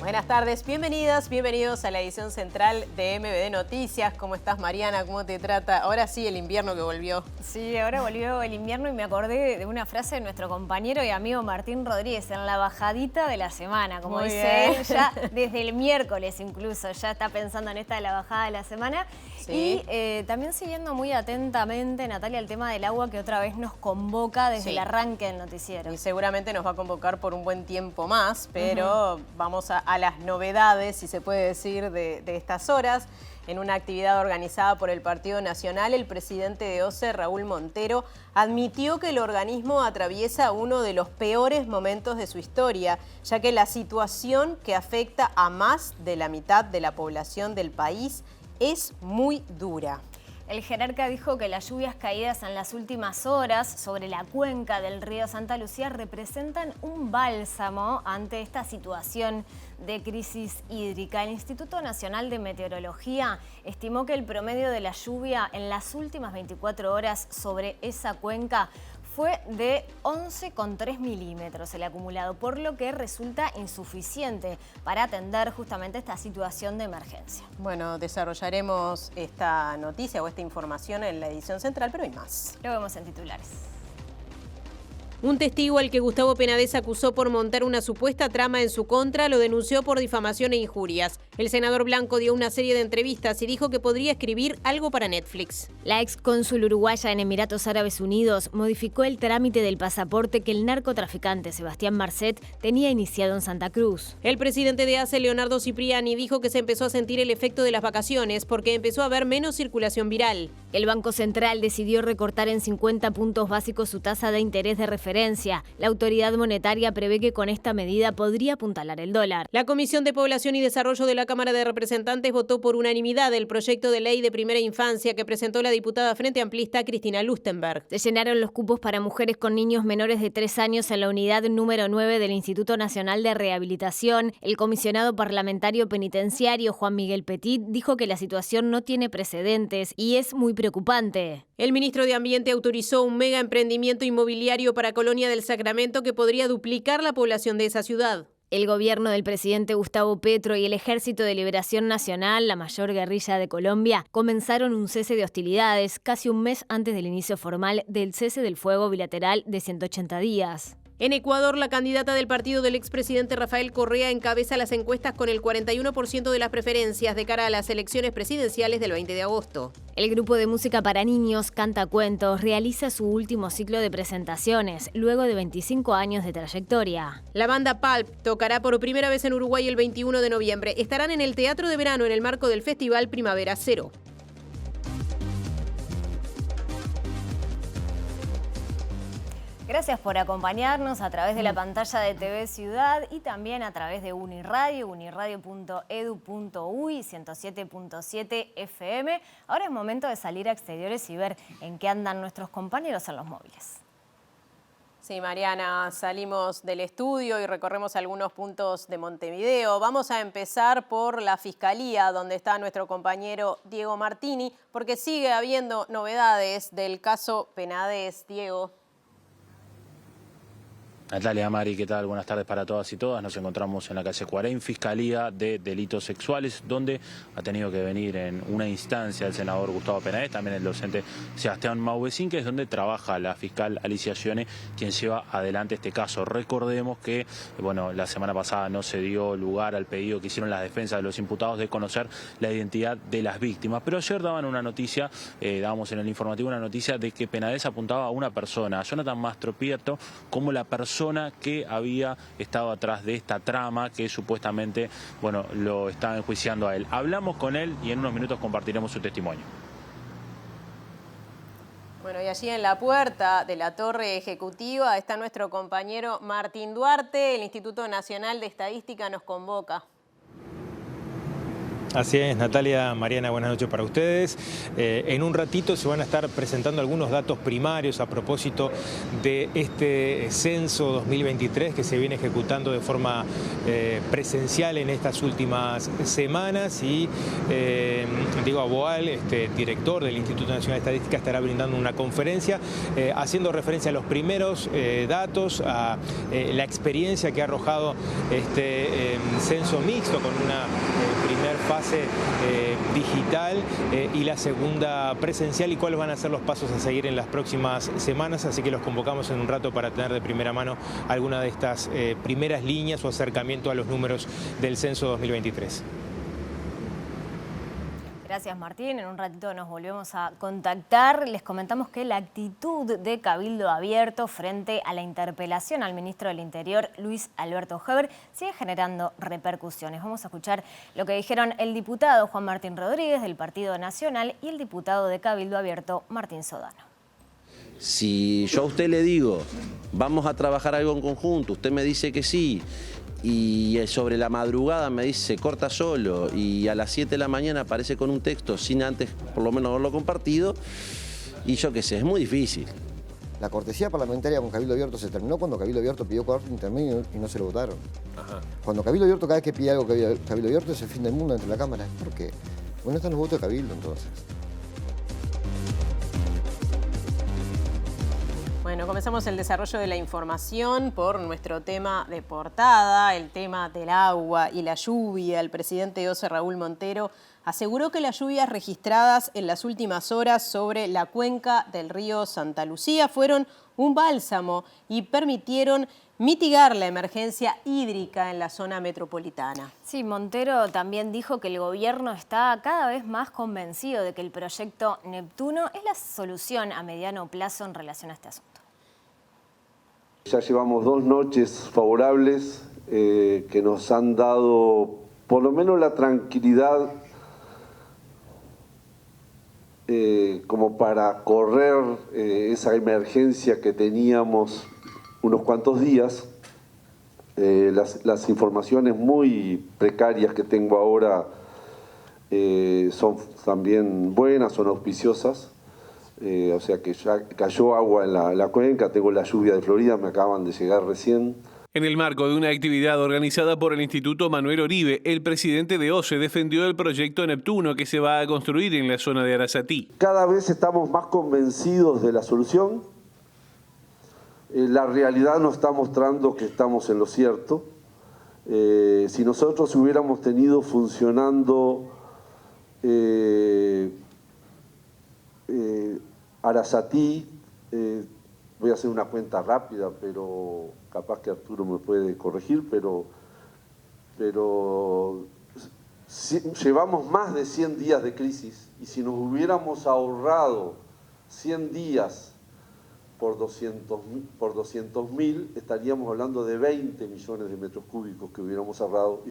Buenas tardes, bienvenidas, bienvenidos a la edición central de MBD Noticias. ¿Cómo estás, Mariana? ¿Cómo te trata? Ahora sí, el invierno que volvió. Sí, ahora volvió el invierno y me acordé de una frase de nuestro compañero y amigo Martín Rodríguez en la bajadita de la semana. Como Muy dice bien. él, ya desde el miércoles incluso, ya está pensando en esta de la bajada de la semana. Sí. Y también siguiendo muy atentamente, Natalia, el tema del agua que otra vez nos convoca desde el arranque del noticiero. Y seguramente nos va a convocar por un buen tiempo más, pero vamos a las novedades, si se puede decir, de estas horas. En una actividad organizada por el Partido Nacional, el presidente de OCE, Raúl Montero, admitió que el organismo atraviesa uno de los peores momentos de su historia, ya que la situación que afecta a más de la mitad de la población del país es muy dura. El jerarca dijo que las lluvias caídas en las últimas horas sobre la cuenca del río Santa Lucía representan un bálsamo ante esta situación de crisis hídrica. El Instituto Nacional de Meteorología estimó que el promedio de la lluvia en las últimas 24 horas sobre esa cuenca fue de 11,3 milímetros el acumulado, por lo que resulta insuficiente para atender justamente esta situación de emergencia. Bueno, desarrollaremos esta noticia o esta información en la edición central, pero hay más. Lo vemos en titulares. Un testigo al que Gustavo Penades acusó por montar una supuesta trama en su contra lo denunció por difamación e injurias. El senador Blanco dio una serie de entrevistas y dijo que podría escribir algo para Netflix. La ex cónsul uruguaya en Emiratos Árabes Unidos modificó el trámite del pasaporte que el narcotraficante Sebastián Marcet tenía iniciado en Santa Cruz. El presidente de ACE, Leonardo Cipriani, dijo que se empezó a sentir el efecto de las vacaciones porque empezó a haber menos circulación viral. El Banco Central decidió recortar en 50 puntos básicos su tasa de interés de referencia. La autoridad monetaria prevé que con esta medida podría apuntalar el dólar. La Comisión de Población y Desarrollo de la Cámara de Representantes votó por unanimidad el proyecto de ley de primera infancia que presentó la diputada Frente Amplista Cristina Lustenberg. Se llenaron los cupos para mujeres con niños menores de 3 años en la unidad número 9 del Instituto Nacional de Rehabilitación. El comisionado parlamentario penitenciario Juan Miguel Petit dijo que la situación no tiene precedentes y es muy preocupante. El ministro de Ambiente autorizó un mega emprendimiento inmobiliario para Colonia del Sacramento que podría duplicar la población de esa ciudad. El gobierno del presidente Gustavo Petro y el Ejército de Liberación Nacional, la mayor guerrilla de Colombia, comenzaron un cese de hostilidades casi un mes antes del inicio formal del cese del fuego bilateral de 180 días. En Ecuador, la candidata del partido del expresidente Rafael Correa encabeza las encuestas con el 41% de las preferencias de cara a las elecciones presidenciales del 20 de agosto. El grupo de música para niños Canta Cuentos realiza su último ciclo de presentaciones, luego de 25 años de trayectoria. La banda Pulp tocará por primera vez en Uruguay el 21 de noviembre. Estarán en el Teatro de Verano en el marco del Festival Primavera Cero. Gracias por acompañarnos a través de la pantalla de TV Ciudad y también a través de Uniradio, uniradio.edu.uy, 107.7 FM. Ahora es momento de salir a exteriores y ver en qué andan nuestros compañeros en los móviles. Sí, Mariana, salimos del estudio y recorremos algunos puntos de Montevideo. Vamos a empezar por la Fiscalía, donde está nuestro compañero Diego Martini, porque sigue habiendo novedades del caso Penades. Diego. Natalia, Mari, ¿qué tal? Buenas tardes para todas y todas. Nos encontramos en la calle Cuarén, Fiscalía de Delitos Sexuales, donde ha tenido que venir en una instancia el senador Gustavo Penades, también el docente Sebastián Mauvecín, que es donde trabaja la fiscal Alicia Scione, quien lleva adelante este caso. Recordemos que, bueno, la semana pasada no se dio lugar al pedido que hicieron las defensas de los imputados de conocer la identidad de las víctimas, pero ayer daban una noticia, dábamos en el informativo una noticia de que Penades apuntaba a una persona, a Jonathan Mastro Prieto, como la persona que había estado atrás de esta trama que supuestamente, bueno, lo estaba enjuiciando a él. Hablamos con él y en unos minutos compartiremos su testimonio. Bueno, y allí en la puerta de la torre ejecutiva está nuestro compañero Martín Duarte. El Instituto Nacional de Estadística nos convoca. Así es, Natalia, Mariana, buenas noches para ustedes. En un ratito se van a estar presentando algunos datos primarios a propósito de este censo 2023 que se viene ejecutando de forma presencial en estas últimas semanas y Diego Aboal, director del Instituto Nacional de Estadística, estará brindando una conferencia haciendo referencia a los primeros datos, a la experiencia que ha arrojado este censo mixto con una primer fase digital y la segunda presencial, y cuáles van a ser los pasos a seguir en las próximas semanas. Así que los convocamos en un rato para tener de primera mano alguna de estas primeras líneas o acercamiento a los números del censo 2023. Gracias, Martín. En un ratito nos volvemos a contactar. Les comentamos que la actitud de Cabildo Abierto frente a la interpelación al ministro del Interior, Luis Alberto Heber, sigue generando repercusiones. Vamos a escuchar lo que dijeron el diputado Juan Martín Rodríguez del Partido Nacional y el diputado de Cabildo Abierto, Martín Sodano. Si yo a usted le digo, vamos a trabajar algo en conjunto, usted me dice que sí, y sobre la madrugada me dice se corta solo y a las 7 de la mañana aparece con un texto sin antes por lo menos haberlo compartido, y yo qué sé, es muy difícil. La cortesía parlamentaria con Cabildo Abierto se terminó cuando Cabildo Abierto pidió cuarto intermedio y no se lo votaron. Ajá. Cuando Cabildo Abierto, cada vez que pide algo Cabildo Abierto, es el fin del mundo entre la Cámara. ¿Por qué? Bueno, están los votos de Cabildo entonces. Bueno, comenzamos el desarrollo de la información por nuestro tema de portada, el tema del agua y la lluvia. El presidente de OCE, Raúl Montero, aseguró que las lluvias registradas en las últimas horas sobre la cuenca del río Santa Lucía fueron un bálsamo y permitieron mitigar la emergencia hídrica en la zona metropolitana. Sí, Montero también dijo que el gobierno está cada vez más convencido de que el proyecto Neptuno es la solución a mediano plazo en relación a este asunto. Ya llevamos 2 noches favorables que nos han dado por lo menos la tranquilidad como para correr esa emergencia que teníamos unos cuantos días. Las informaciones muy precarias que tengo ahora son también buenas, son auspiciosas. O sea que ya cayó agua en la cuenca, tengo la lluvia de Florida, me acaban de llegar recién. En el marco de una actividad organizada por el Instituto Manuel Oribe, el presidente de OCE defendió el proyecto Neptuno que se va a construir en la zona de Arasatí. Cada vez estamos más convencidos de la solución. La realidad nos está mostrando que estamos en lo cierto. Si nosotros hubiéramos tenido funcionando Arasatí, voy a hacer una cuenta rápida, pero capaz que Arturo me puede corregir, pero llevamos más de 100 días de crisis, y si nos hubiéramos ahorrado 100 días por 200.000, estaríamos hablando de 20 millones de metros cúbicos que hubiéramos ahorrado.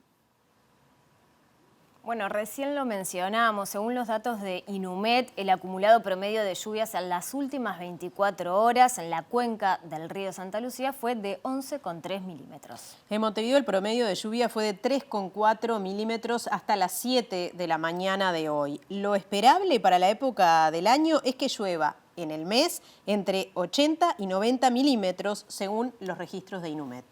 Bueno, recién lo mencionamos, según los datos de Inumet, el acumulado promedio de lluvias en las últimas 24 horas en la cuenca del río Santa Lucía fue de 11,3 milímetros. En Montevideo el promedio de lluvia fue de 3,4 milímetros hasta las 7 de la mañana de hoy. Lo esperable para la época del año es que llueva en el mes entre 80 y 90 milímetros, según los registros de Inumet.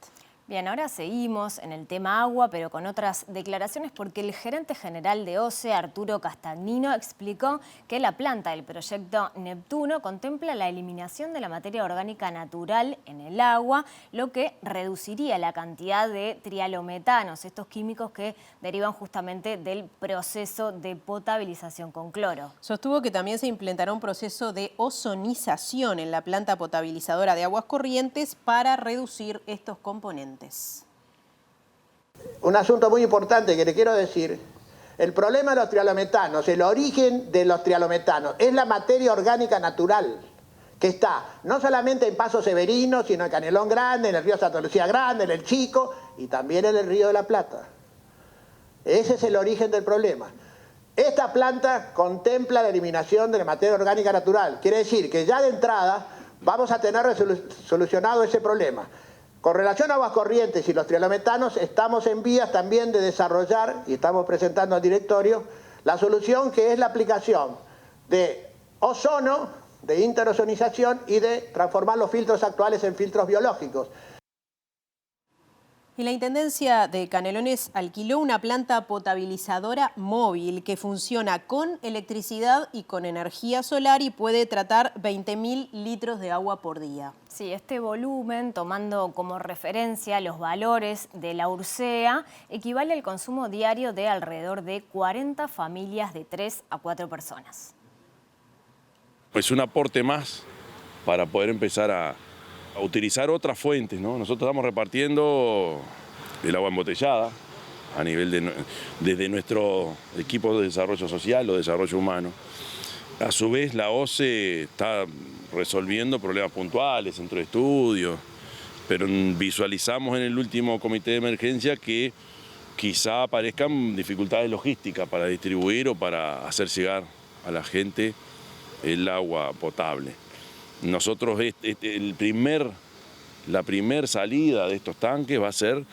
Bien, ahora seguimos en el tema agua, pero con otras declaraciones, porque el gerente general de OCE, Arturo Castagnino, explicó que la planta del proyecto Neptuno contempla la eliminación de la materia orgánica natural en el agua, lo que reduciría la cantidad de trialometanos, estos químicos que derivan justamente del proceso de potabilización con cloro. Sostuvo que también se implementará un proceso de ozonización en la planta potabilizadora de Aguas Corrientes para reducir estos componentes. Un asunto muy importante que le quiero decir, el problema de los trialometanos, el origen de los trialometanos, es la materia orgánica natural que está no solamente en Paso Severino, sino en Canelón Grande, en el río Santa Lucía Grande, en el Chico y también en el río de la Plata. Ese es el origen del problema. Esta planta contempla la eliminación de la materia orgánica natural. Quiere decir que ya de entrada vamos a tener solucionado ese problema. Con relación a aguas corrientes y los trialometanos, estamos en vías también de desarrollar, y estamos presentando al directorio, la solución que es la aplicación de ozono, de interozonización y de transformar los filtros actuales en filtros biológicos. Y la Intendencia de Canelones alquiló una planta potabilizadora móvil que funciona con electricidad y con energía solar y puede tratar 20.000 litros de agua por día. Sí, este volumen, tomando como referencia los valores de la Ursea, equivale al consumo diario de alrededor de 40 familias de 3 a 4 personas. Pues un aporte más para poder empezar a utilizar otras fuentes, ¿no? Nosotros estamos repartiendo el agua embotellada a nivel desde nuestro equipo de desarrollo social o desarrollo humano. A su vez, la OCE está resolviendo problemas puntuales, centro de estudio, pero visualizamos en el último comité de emergencia que quizá aparezcan dificultades logísticas para distribuir o para hacer llegar a la gente el agua potable. Nosotros, la primer salida de estos tanques va a ser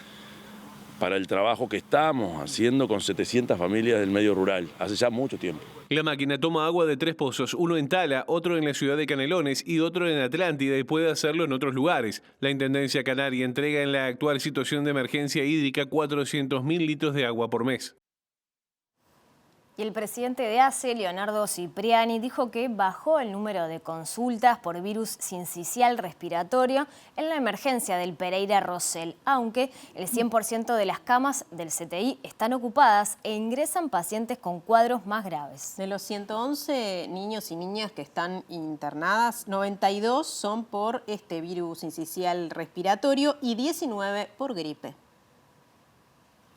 para el trabajo que estamos haciendo con 700 familias del medio rural, hace ya mucho tiempo. La máquina toma agua de 3 pozos, uno en Tala, otro en la ciudad de Canelones y otro en Atlántida, y puede hacerlo en otros lugares. La Intendencia Canaria entrega en la actual situación de emergencia hídrica 400.000 litros de agua por mes. Y el presidente de ACE, Leonardo Cipriani, dijo que bajó el número de consultas por virus sincicial respiratorio en la emergencia del Pereira Rosell, aunque el 100% de las camas del CTI están ocupadas e ingresan pacientes con cuadros más graves. De los 111 niños y niñas que están internadas, 92 son por este virus sincicial respiratorio y 19 por gripe.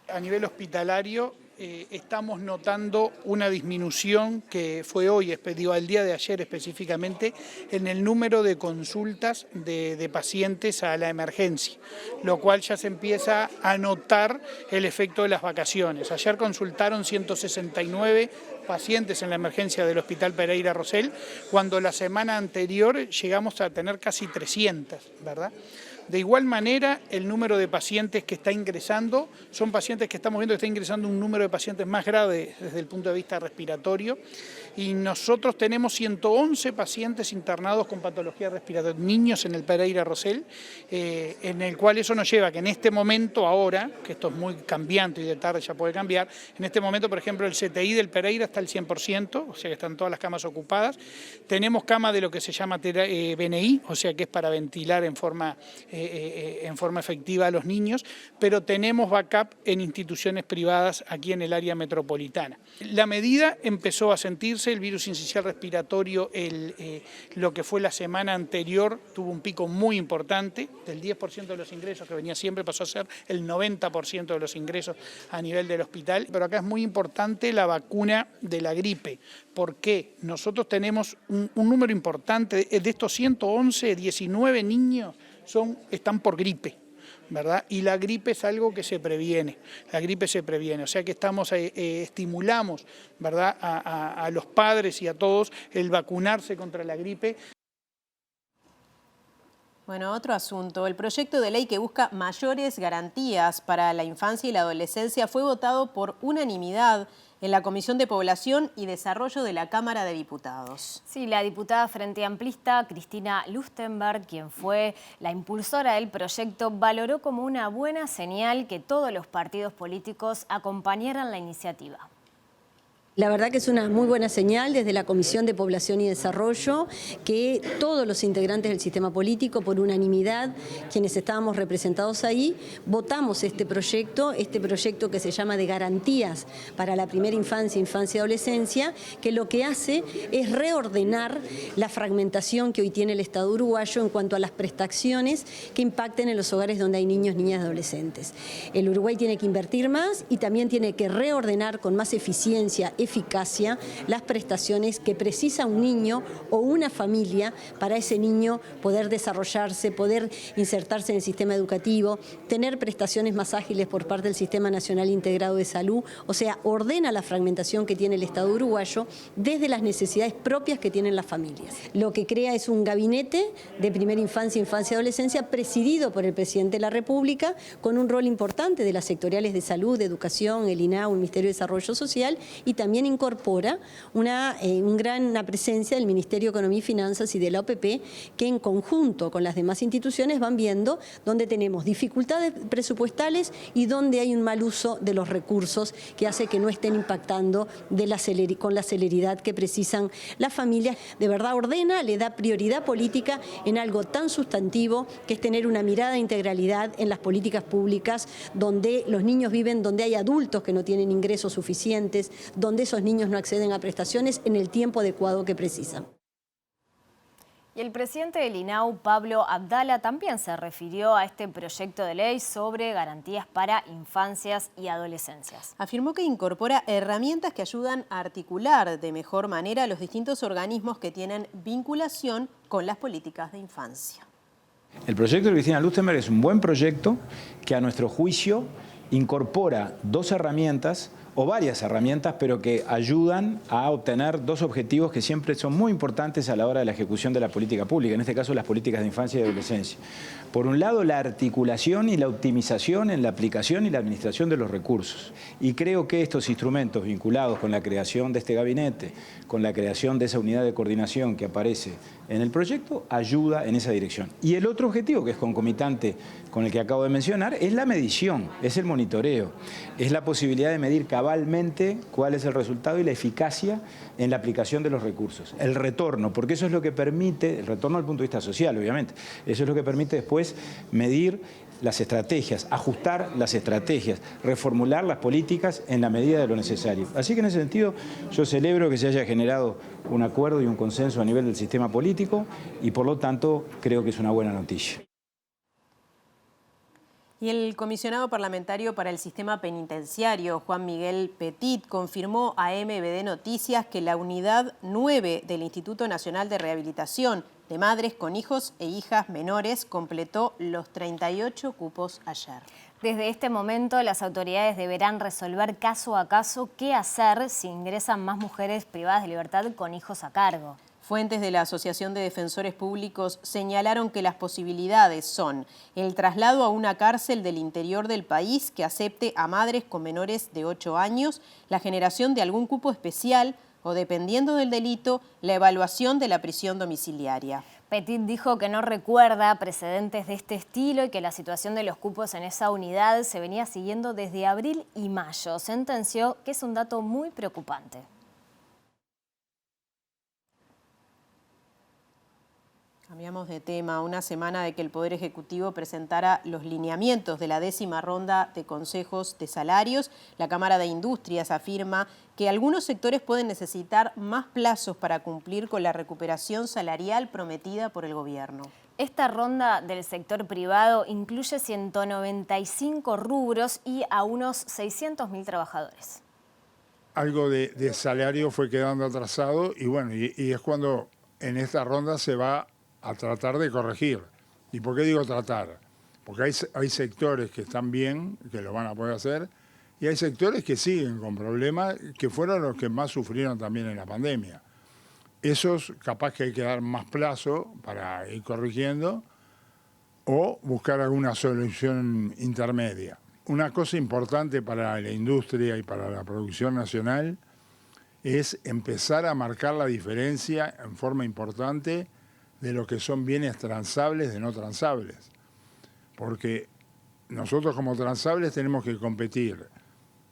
A nivel hospitalario, estamos notando una disminución que fue hoy, el día de ayer específicamente, en el número de consultas de pacientes a la emergencia, lo cual ya se empieza a notar el efecto de las vacaciones. Ayer consultaron 169 pacientes en la emergencia del Hospital Pereira Rosell, cuando la semana anterior llegamos a tener casi 300, ¿verdad? De igual manera, el número de pacientes que está ingresando, son pacientes que estamos viendo que está ingresando un número de pacientes más grave desde el punto de vista respiratorio, y nosotros tenemos 111 pacientes internados con patología respiratoria, niños en el Pereira Rosell, en el cual eso nos lleva a que en este momento ahora, que esto es muy cambiante y de tarde ya puede cambiar, en este momento, por ejemplo, el CTI del Pereira está al 100%, o sea que están todas las camas ocupadas. Tenemos cama de lo que se llama BNI, o sea que es para ventilar en forma efectiva a los niños, pero tenemos backup en instituciones privadas aquí en el área metropolitana. La medida empezó a sentirse, el virus sincicial respiratorio, lo que fue la semana anterior, tuvo un pico muy importante, del 10% de los ingresos que venía siempre, pasó a ser el 90% de los ingresos a nivel del hospital, pero acá es muy importante la vacuna de la gripe. ¿Por qué? Nosotros tenemos un número importante, de estos 111, 19 niños están por gripe, ¿verdad? Y la gripe es algo que se previene, o sea que estimulamos, ¿verdad?, a los padres y a todos el vacunarse contra la gripe. Bueno, otro asunto. El proyecto de ley que busca mayores garantías para la infancia y la adolescencia fue votado por unanimidad en la Comisión de Población y Desarrollo de la Cámara de Diputados. Sí, la diputada Frente Amplista, Cristina Lustenberg, quien fue la impulsora del proyecto, valoró como una buena señal que todos los partidos políticos acompañaran la iniciativa. La verdad que es una muy buena señal desde la Comisión de Población y Desarrollo que todos los integrantes del sistema político, por unanimidad, quienes estábamos representados ahí, votamos este proyecto que se llama de garantías para la primera infancia, infancia y adolescencia, que lo que hace es reordenar la fragmentación que hoy tiene el Estado uruguayo en cuanto a las prestaciones que impacten en los hogares donde hay niños, niñas y adolescentes. El Uruguay tiene que invertir más y también tiene que reordenar con más eficiencia, eficacia las prestaciones que precisa un niño o una familia para ese niño poder desarrollarse, poder insertarse en el sistema educativo, tener prestaciones más ágiles por parte del Sistema Nacional Integrado de Salud. O sea, ordena la fragmentación que tiene el Estado uruguayo desde las necesidades propias que tienen las familias. Lo que crea es un gabinete de primera infancia, infancia y adolescencia presidido por el presidente de la República, con un rol importante de las sectoriales de salud, de educación, el INAU, el Ministerio de Desarrollo Social, y también incorpora una presencia del Ministerio de Economía y Finanzas y de la OPP, que en conjunto con las demás instituciones van viendo dónde tenemos dificultades presupuestales y dónde hay un mal uso de los recursos que hace que no estén impactando con la celeridad que precisan las familias. De verdad ordena, le da prioridad política en algo tan sustantivo que es tener una mirada de integralidad en las políticas públicas, donde los niños viven, donde hay adultos que no tienen ingresos suficientes, donde esos niños no acceden a prestaciones en el tiempo adecuado que precisan. Y el presidente del INAU, Pablo Abdala, también se refirió a este proyecto de ley sobre garantías para infancias y adolescencias. Afirmó que incorpora herramientas que ayudan a articular de mejor manera los distintos organismos que tienen vinculación con las políticas de infancia. El proyecto de Cristina Lustenberg es un buen proyecto que a nuestro juicio incorpora dos herramientas o varias herramientas, pero que ayudan a obtener dos objetivos que siempre son muy importantes a la hora de la ejecución de la política pública, en este caso las políticas de infancia y adolescencia. Por un lado, la articulación y la optimización en la aplicación y la administración de los recursos. Y creo que estos instrumentos vinculados con la creación de este gabinete, con la creación de esa unidad de coordinación que aparece en el proyecto, ayuda en esa dirección. Y el otro objetivo, que es concomitante con el que acabo de mencionar, es la medición, es el monitoreo, es la posibilidad de medir cabalmente cuál es el resultado y la eficacia en la aplicación de los recursos. El retorno, porque eso es lo que permite, el retorno al punto de vista social, obviamente, eso es lo que permite después medir las estrategias, ajustar las estrategias, reformular las políticas en la medida de lo necesario. Así que en ese sentido yo celebro que se haya generado un acuerdo y un consenso a nivel del sistema político y por lo tanto creo que es una buena noticia. Y el comisionado parlamentario para el sistema penitenciario, Juan Miguel Petit, confirmó a MBD Noticias que la unidad 9 del Instituto Nacional de Rehabilitación de Madres con Hijos e Hijas Menores completó los 38 cupos ayer. Desde este momento, las autoridades deberán resolver caso a caso qué hacer si ingresan más mujeres privadas de libertad con hijos a cargo. Fuentes de la Asociación de Defensores Públicos señalaron que las posibilidades son el traslado a una cárcel del interior del país que acepte a madres con menores de 8 años, la generación de algún cupo especial o, dependiendo del delito, la evaluación de la prisión domiciliaria. Petit dijo que no recuerda precedentes de este estilo y que la situación de los cupos en esa unidad se venía siguiendo desde abril y mayo. Sentenció que es un dato muy preocupante. Cambiamos de tema. Una semana de que el Poder Ejecutivo presentara los lineamientos de la 10ª ronda de consejos de salarios, la Cámara de Industrias afirma que algunos sectores pueden necesitar más plazos para cumplir con la recuperación salarial prometida por el gobierno. Esta ronda del sector privado incluye 195 rubros y a unos 600.000 trabajadores. Algo de salario fue quedando atrasado y bueno, y es cuando en esta ronda se va a tratar de corregir. ¿Y por qué digo tratar? Porque hay sectores que están bien, que lo van a poder hacer, y hay sectores que siguen con problemas, que fueron los que más sufrieron también en la pandemia. Esos capaz que hay que dar más plazo para ir corrigiendo o buscar alguna solución intermedia. Una cosa importante para la industria y para la producción nacional es empezar a marcar la diferencia en forma importante de lo que son bienes transables de no transables. Porque nosotros como transables tenemos que competir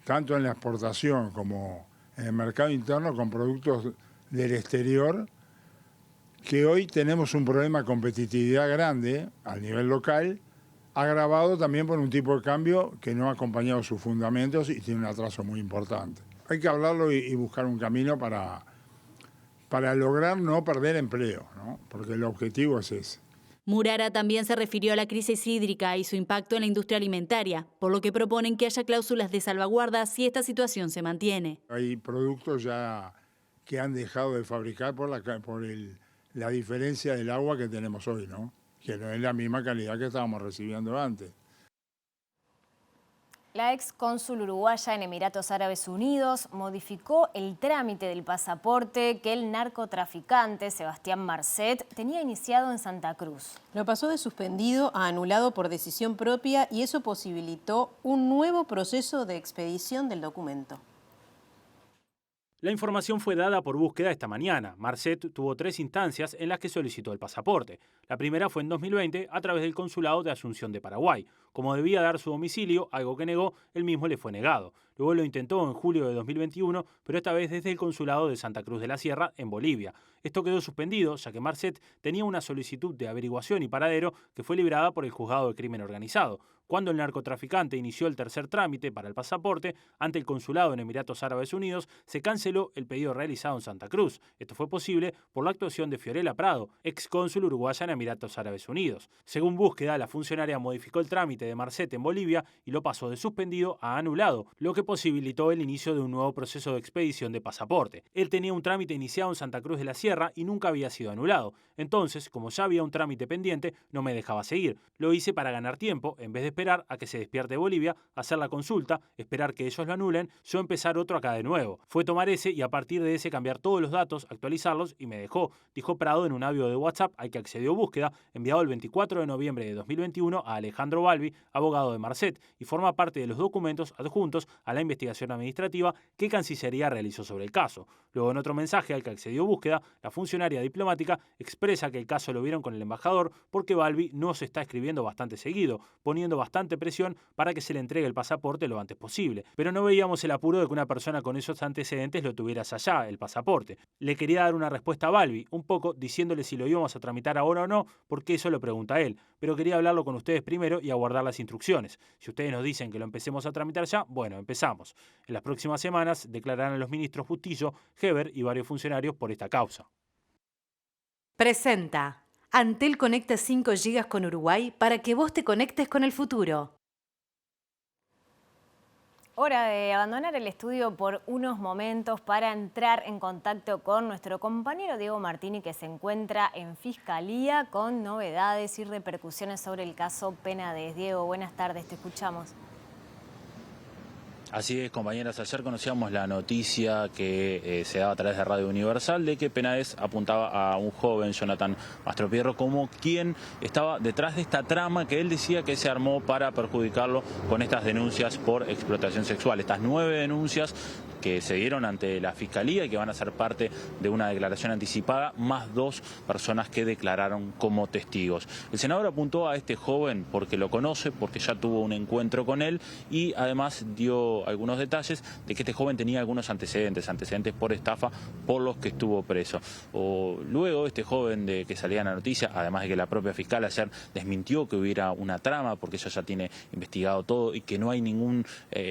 tanto en la exportación como en el mercado interno con productos del exterior, que hoy tenemos un problema de competitividad grande a nivel local, agravado también por un tipo de cambio que no ha acompañado sus fundamentos y tiene un atraso muy importante. Hay que hablarlo y buscar un camino para lograr no perder empleo, ¿no? Porque el objetivo es ese. Murara también se refirió a la crisis hídrica y su impacto en la industria alimentaria, por lo que proponen que haya cláusulas de salvaguarda si esta situación se mantiene. Hay productos ya que han dejado de fabricar por la diferencia del agua que tenemos hoy, ¿no? Que no es la misma calidad que estábamos recibiendo antes. La ex cónsul uruguaya en Emiratos Árabes Unidos modificó el trámite del pasaporte que el narcotraficante Sebastián Marcet tenía iniciado en Santa Cruz. Lo pasó de suspendido a anulado por decisión propia y eso posibilitó un nuevo proceso de expedición del documento. La información fue dada por búsqueda esta mañana. Marcet tuvo 3 instancias en las que solicitó el pasaporte. La primera fue en 2020 a través del Consulado de Asunción de Paraguay. Como debía dar su domicilio, algo que negó, él mismo le fue negado. Luego lo intentó en julio de 2021, pero esta vez desde el Consulado de Santa Cruz de la Sierra, en Bolivia. Esto quedó suspendido, ya que Marcet tenía una solicitud de averiguación y paradero que fue librada por el Juzgado de Crimen Organizado. Cuando el narcotraficante inició el tercer trámite para el pasaporte ante el Consulado en Emiratos Árabes Unidos, se canceló el pedido realizado en Santa Cruz. Esto fue posible por la actuación de Fiorella Prado, ex cónsul uruguaya en Emiratos Árabes Unidos. Según búsqueda, la funcionaria modificó el trámite de Marcet en Bolivia y lo pasó de suspendido a anulado, lo que posibilitó el inicio de un nuevo proceso de expedición de pasaporte. Él tenía un trámite iniciado en Santa Cruz de la Sierra y nunca había sido anulado. Entonces, como ya había un trámite pendiente, no me dejaba seguir. Lo hice para ganar tiempo, en vez de esperar a que se despierte Bolivia, hacer la consulta, esperar que ellos lo anulen, yo empezar otro acá de nuevo. Fue tomar ese y a partir de ese cambiar todos los datos, actualizarlos y me dejó, dijo Prado en un audio de WhatsApp al que accedió búsqueda, enviado el 24 de noviembre de 2021 a Alejandro Balbi, abogado de Marcet, y forma parte de los documentos adjuntos a la investigación administrativa que Cancillería realizó sobre el caso. Luego, en otro mensaje al que accedió búsqueda, la funcionaria diplomática expresa que el caso lo vieron con el embajador porque Balbi no se está escribiendo bastante seguido, poniendo bastante presión para que se le entregue el pasaporte lo antes posible. Pero no veíamos el apuro de que una persona con esos antecedentes lo tuviera allá, el pasaporte. Le quería dar una respuesta a Balbi, un poco diciéndole si lo íbamos a tramitar ahora o no, porque eso lo pregunta él. Pero quería hablarlo con ustedes primero y aguardar las instrucciones. Si ustedes nos dicen que lo empecemos a tramitar ya, bueno, empezamos. En las próximas semanas declararán los ministros Bustillo, Heber y varios funcionarios por esta causa. Presenta. Antel conecta 5 GB con Uruguay para que vos te conectes con el futuro. Hora de abandonar el estudio por unos momentos para entrar en contacto con nuestro compañero Diego Martini, que se encuentra en Fiscalía con novedades y repercusiones sobre el caso Penades. Diego, buenas tardes, te escuchamos. Así es, compañeras, ayer conocíamos la noticia que se daba a través de Radio Universal de que Penades apuntaba a un joven, Jonathan Mastropierro, como quien estaba detrás de esta trama que él decía que se armó para perjudicarlo con estas denuncias por explotación sexual. Estas 9 denuncias que se dieron ante la Fiscalía y que van a ser parte de una declaración anticipada, más 2 personas que declararon como testigos. El senador apuntó a este joven porque lo conoce, porque ya tuvo un encuentro con él y además dio algunos detalles de que este joven tenía algunos antecedentes por estafa por los que estuvo preso. Luego este joven de que salía en la noticia, además de que la propia fiscal ayer desmintió que hubiera una trama porque ella ya tiene investigado todo y que no hay ningún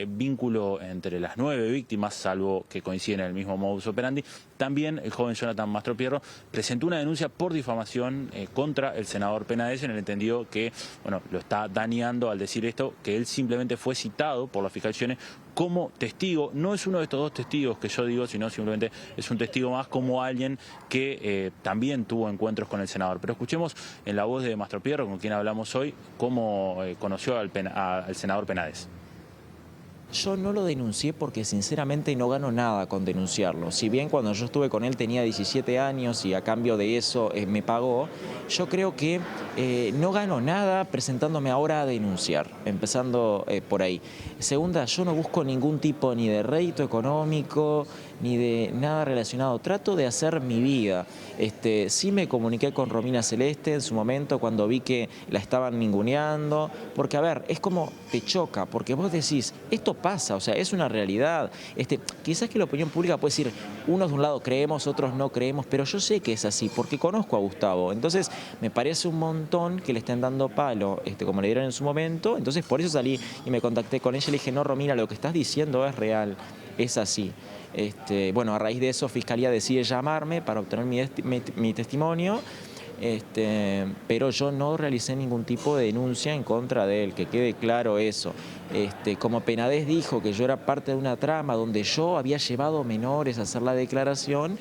vínculo entre las 9 víctimas, salvo que coinciden en el mismo modus operandi. También el joven Jonathan Mastropierro presentó una denuncia por difamación contra el senador Penades, en el entendido que, bueno, lo está dañando al decir esto, que él simplemente fue citado por la fiscalía como testigo. No es uno de estos 2 testigos que yo digo, sino simplemente es un testigo más, como alguien que también tuvo encuentros con el senador. Pero escuchemos en la voz de Mastropierro, con quien hablamos hoy, cómo conoció al senador Penades. Yo no lo denuncié porque sinceramente no gano nada con denunciarlo. Si bien cuando yo estuve con él tenía 17 años y a cambio de eso me pagó, yo creo que no gano nada presentándome ahora a denunciar, empezando por ahí. Segunda, yo no busco ningún tipo ni de rédito económico, ni de nada relacionado. Trato de hacer mi vida. Sí me comuniqué con Romina Celeste en su momento cuando vi que la estaban ninguneando, porque a ver, es como te choca, porque vos decís, esto pasa, o sea, es una realidad. Quizás que la opinión pública puede decir, unos de un lado creemos, otros no creemos, pero yo sé que es así, porque conozco a Gustavo. Entonces, me parece un montón que le estén dando palo, como le dieron en su momento. Entonces, por eso salí y me contacté con ella y le dije, no, Romina, lo que estás diciendo es real, es así. Bueno, a raíz de eso, Fiscalía decide llamarme para obtener mi testimonio. pero yo no realicé ningún tipo de denuncia en contra de él, que quede claro eso. Como Penades dijo que yo era parte de una trama donde yo había llevado menores a hacer la declaración,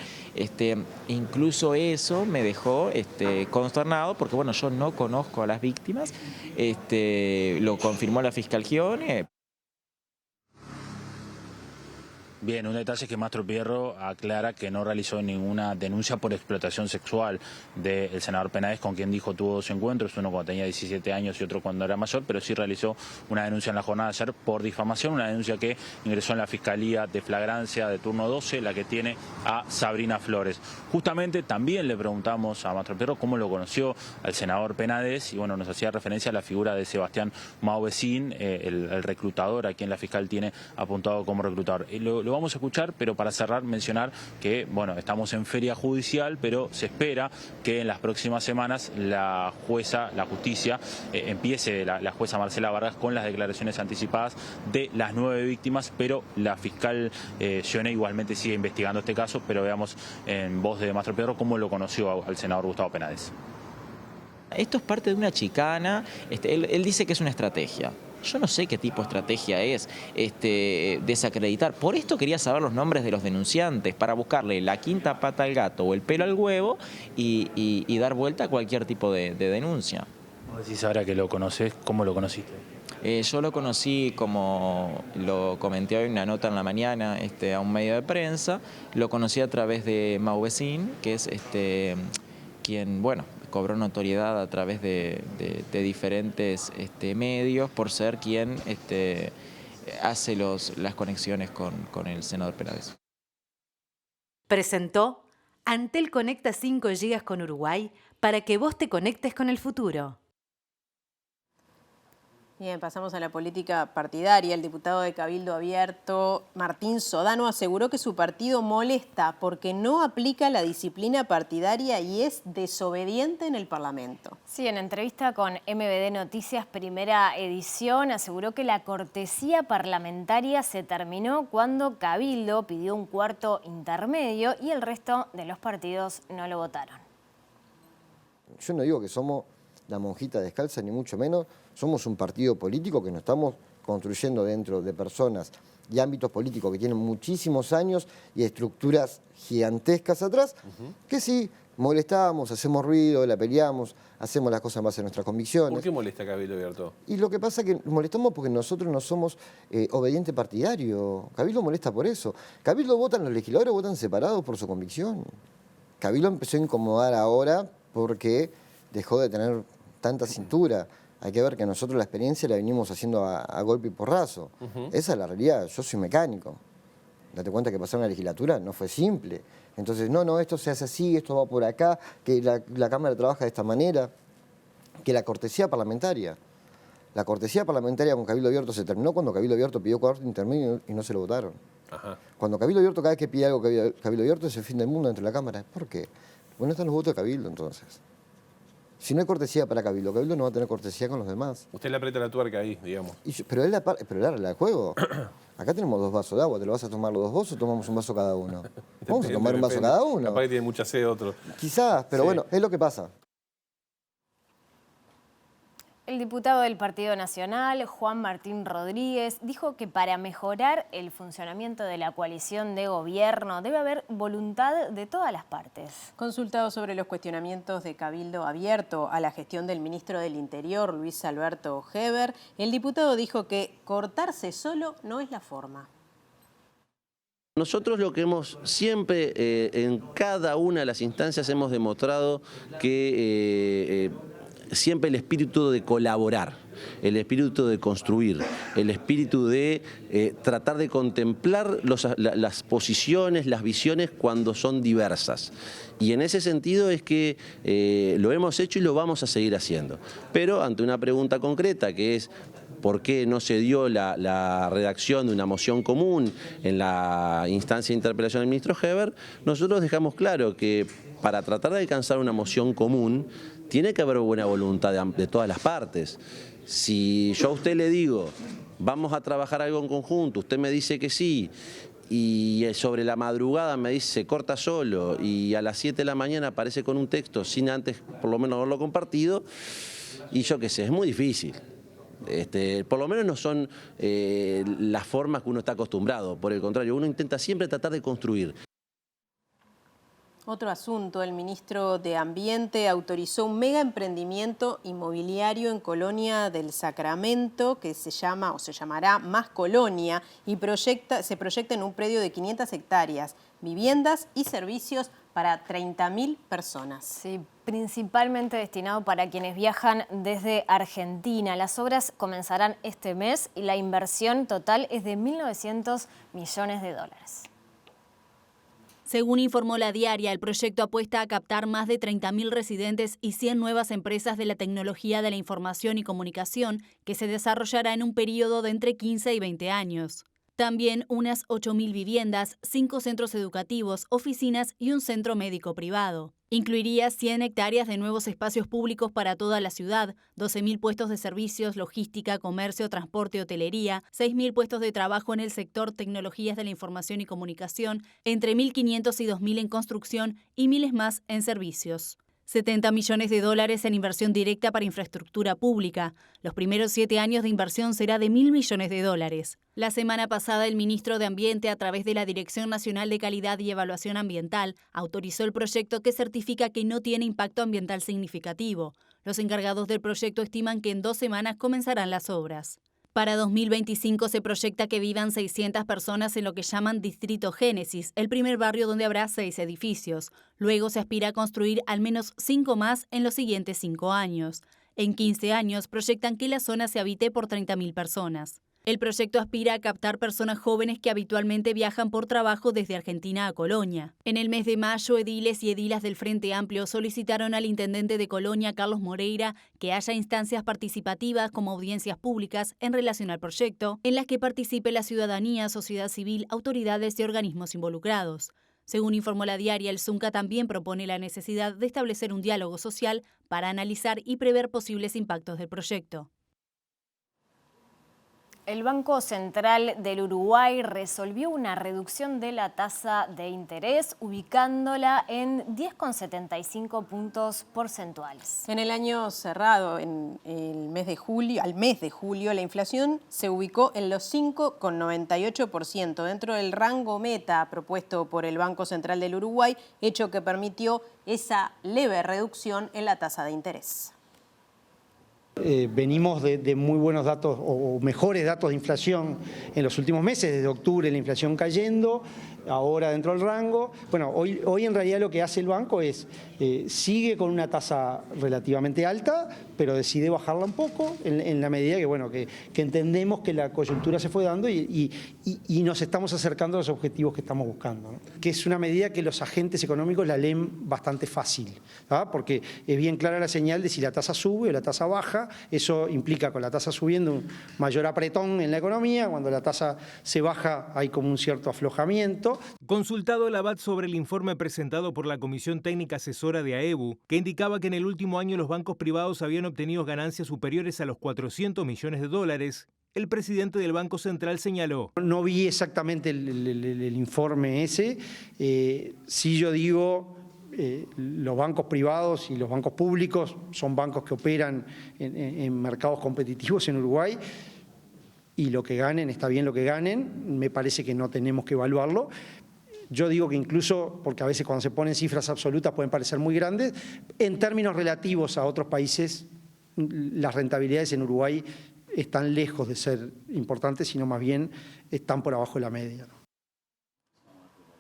incluso eso me dejó consternado, porque bueno, yo no conozco a las víctimas, lo confirmó la fiscal Gione. Bien, un detalle es que Mastro Pierro aclara que no realizó ninguna denuncia por explotación sexual del senador Penades, con quien dijo tuvo 2 encuentros, uno cuando tenía 17 años y otro cuando era mayor, pero sí realizó una denuncia en la jornada de ayer por difamación, una denuncia que ingresó en la Fiscalía de Flagrancia de turno 12, la que tiene a Sabrina Flores. Justamente también le preguntamos a Mastro Pierro cómo lo conoció al senador Penades y bueno, nos hacía referencia a la figura de Sebastián Mauvecín, el reclutador a quien la fiscal tiene apuntado como reclutador. Lo vamos a escuchar, pero para cerrar mencionar que, bueno, estamos en feria judicial, pero se espera que en las próximas semanas la justicia, empiece la jueza Marcela Vargas con las declaraciones anticipadas de las 9 víctimas, pero la fiscal Gione igualmente sigue investigando este caso, pero veamos en voz de Mastro Pierro cómo lo conoció al senador Gustavo Penades. Esto es parte de una chicana, él dice que es una estrategia. Yo no sé qué tipo de estrategia es desacreditar. Por esto quería saber los nombres de los denunciantes, para buscarle la quinta pata al gato o el pelo al huevo y dar vuelta a cualquier tipo de denuncia. ¿Vos decís ahora que lo conoces? ¿Cómo lo conociste? Yo lo conocí, como lo comenté hoy en una nota en la mañana a un medio de prensa, lo conocí a través de Mauvecín, que es quien, bueno, cobró notoriedad a través de diferentes medios por ser quien hace las conexiones con el senador Penades. Presentó Antel Conecta 5 GB con Uruguay para que vos te conectes con el futuro. Bien, pasamos a la política partidaria. El diputado de Cabildo Abierto, Martín Sodano, aseguró que su partido molesta porque no aplica la disciplina partidaria y es desobediente en el Parlamento. Sí, en entrevista con MBD Noticias, primera edición, aseguró que la cortesía parlamentaria se terminó cuando Cabildo pidió un cuarto intermedio y el resto de los partidos no lo votaron. Yo no digo que somos la monjita descalza, ni mucho menos. Somos un partido político que nos estamos construyendo dentro de personas y ámbitos políticos que tienen muchísimos años y estructuras gigantescas atrás, que sí, molestamos, hacemos ruido, la peleamos, hacemos las cosas en base a nuestras convicciones. ¿Por qué molesta Cabildo Abierto? Y lo que pasa es que molestamos porque nosotros no somos obediente partidario. Cabildo molesta por eso. Cabildo votan, los legisladores votan separados por su convicción. Cabildo empezó a incomodar ahora porque dejó de tener tanta cintura. Hay que ver que nosotros la experiencia la venimos haciendo a golpe y porrazo. Esa es la realidad. Yo soy mecánico. Date cuenta que pasar una legislatura no fue simple. Entonces, no, esto se hace así, esto va por acá, que la Cámara trabaja de esta manera, que la cortesía parlamentaria. La cortesía parlamentaria con Cabildo Abierto se terminó cuando Cabildo Abierto pidió cuarto intermedio y no se lo votaron. Cuando Cabildo Abierto, cada vez que pide algo Cabildo Abierto, es el fin del mundo dentro de la Cámara. ¿Por qué? Bueno, están los votos de Cabildo, entonces. Si no hay cortesía para Cabildo, Cabildo no va a tener cortesía con los demás. Usted le aprieta la tuerca ahí, digamos. Pero es la regla del juego. Acá tenemos 2 vasos de agua. ¿Te lo vas a tomar los 2 vos o tomamos un vaso cada uno? Vamos a tomar un vaso cada uno. Capaz que tiene mucha sed otro. Quizás, pero bueno, es lo que pasa. El diputado del Partido Nacional, Juan Martín Rodríguez, dijo que para mejorar el funcionamiento de la coalición de gobierno debe haber voluntad de todas las partes. Consultado sobre los cuestionamientos de Cabildo Abierto a la gestión del ministro del Interior, Luis Alberto Heber, el diputado dijo que cortarse solo no es la forma. Nosotros lo que hemos siempre, en cada una de las instancias, hemos demostrado que siempre el espíritu de colaborar, el espíritu de construir, el espíritu de tratar de contemplar las posiciones, las visiones cuando son diversas. Y en ese sentido es que lo hemos hecho y lo vamos a seguir haciendo. Pero ante una pregunta concreta que es ¿por qué no se dio la redacción de una moción común en la instancia de interpelación del ministro Heber? Nosotros dejamos claro que para tratar de alcanzar una moción común tiene que haber buena voluntad de todas las partes. Si yo a usted le digo, vamos a trabajar algo en conjunto, usted me dice que sí, y sobre la madrugada me dice se corta solo y a las 7 de la mañana aparece con un texto sin antes por lo menos haberlo compartido, y yo qué sé, es muy difícil. Por lo menos no son las formas que uno está acostumbrado, por el contrario, uno intenta siempre tratar de construir. Otro asunto, el ministro de Ambiente autorizó un mega emprendimiento inmobiliario en Colonia del Sacramento que se llamará Más Colonia y se proyecta en un predio de 500 hectáreas, viviendas y servicios para 30.000 personas. Sí, principalmente destinado para quienes viajan desde Argentina. Las obras comenzarán este mes y la inversión total es de 1.900 millones de dólares. Según informó La Diaria, el proyecto apuesta a captar más de 30.000 residentes y 100 nuevas empresas de la tecnología de la información y comunicación que se desarrollará en un periodo de entre 15 y 20 años. También unas 8.000 viviendas, 5 centros educativos, oficinas y un centro médico privado. Incluiría 100 hectáreas de nuevos espacios públicos para toda la ciudad, 12.000 puestos de servicios, logística, comercio, transporte y hotelería, 6.000 puestos de trabajo en el sector tecnologías de la información y comunicación, entre 1.500 y 2.000 en construcción y miles más en servicios. 70 millones de dólares en inversión directa para infraestructura pública. Los primeros 7 años de inversión será de 1.000 millones de dólares. La semana pasada, el ministro de Ambiente, a través de la Dirección Nacional de Calidad y Evaluación Ambiental, autorizó el proyecto que certifica que no tiene impacto ambiental significativo. Los encargados del proyecto estiman que en 2 semanas comenzarán las obras. Para 2025 se proyecta que vivan 600 personas en lo que llaman Distrito Génesis, el primer barrio donde habrá 6 edificios. Luego se aspira a construir al menos 5 más en los siguientes 5 años. En 15 años proyectan que la zona se habite por 30.000 personas. El proyecto aspira a captar personas jóvenes que habitualmente viajan por trabajo desde Argentina a Colonia. En el mes de mayo, ediles y edilas del Frente Amplio solicitaron al intendente de Colonia, Carlos Moreira, que haya instancias participativas como audiencias públicas en relación al proyecto, en las que participe la ciudadanía, sociedad civil, autoridades y organismos involucrados. Según informó La Diaria, el Zunca también propone la necesidad de establecer un diálogo social para analizar y prever posibles impactos del proyecto. El Banco Central del Uruguay resolvió una reducción de la tasa de interés, ubicándola en 10,75 puntos porcentuales. En el año cerrado, al mes de julio, la inflación se ubicó en los 5,98%, dentro del rango meta propuesto por el Banco Central del Uruguay, hecho que permitió esa leve reducción en la tasa de interés. Venimos de muy buenos datos o mejores datos de inflación en los últimos meses, desde octubre la inflación cayendo, ahora dentro del rango. Bueno, hoy en realidad lo que hace el banco es, sigue con una tasa relativamente alta, pero decide bajarla un poco en la medida que, bueno, que entendemos que la coyuntura se fue dando y nos estamos acercando a los objetivos que estamos buscando, ¿no? Que es una medida que los agentes económicos la leen bastante fácil, ¿verdad? Porque es bien clara la señal de si la tasa sube o la tasa baja. Eso implica con la tasa subiendo un mayor apretón en la economía, cuando la tasa se baja hay como un cierto aflojamiento. Consultado el ABAT sobre el informe presentado por la Comisión Técnica Asesora de AEBU, que indicaba que en el último año los bancos privados habían obtenido ganancias superiores a los 400 millones de dólares, el presidente del Banco Central señaló: no vi exactamente el informe ese, sí yo digo, los bancos privados y los bancos públicos son bancos que operan en mercados competitivos en Uruguay, y lo que ganen, está bien lo que ganen, me parece que no tenemos que evaluarlo. Yo digo que incluso, porque a veces cuando se ponen cifras absolutas pueden parecer muy grandes, en términos relativos a otros países, las rentabilidades en Uruguay están lejos de ser importantes, sino más bien están por abajo de la media, ¿no?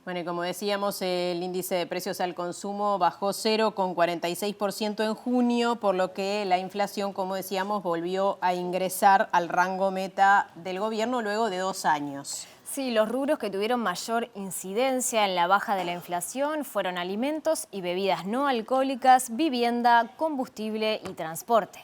Bueno, y como decíamos, el índice de precios al consumo bajó 0,46% en junio, por lo que la inflación, como decíamos, volvió a ingresar al rango meta del gobierno luego de 2 años. Sí, los rubros que tuvieron mayor incidencia en la baja de la inflación fueron alimentos y bebidas no alcohólicas, vivienda, combustible y transporte.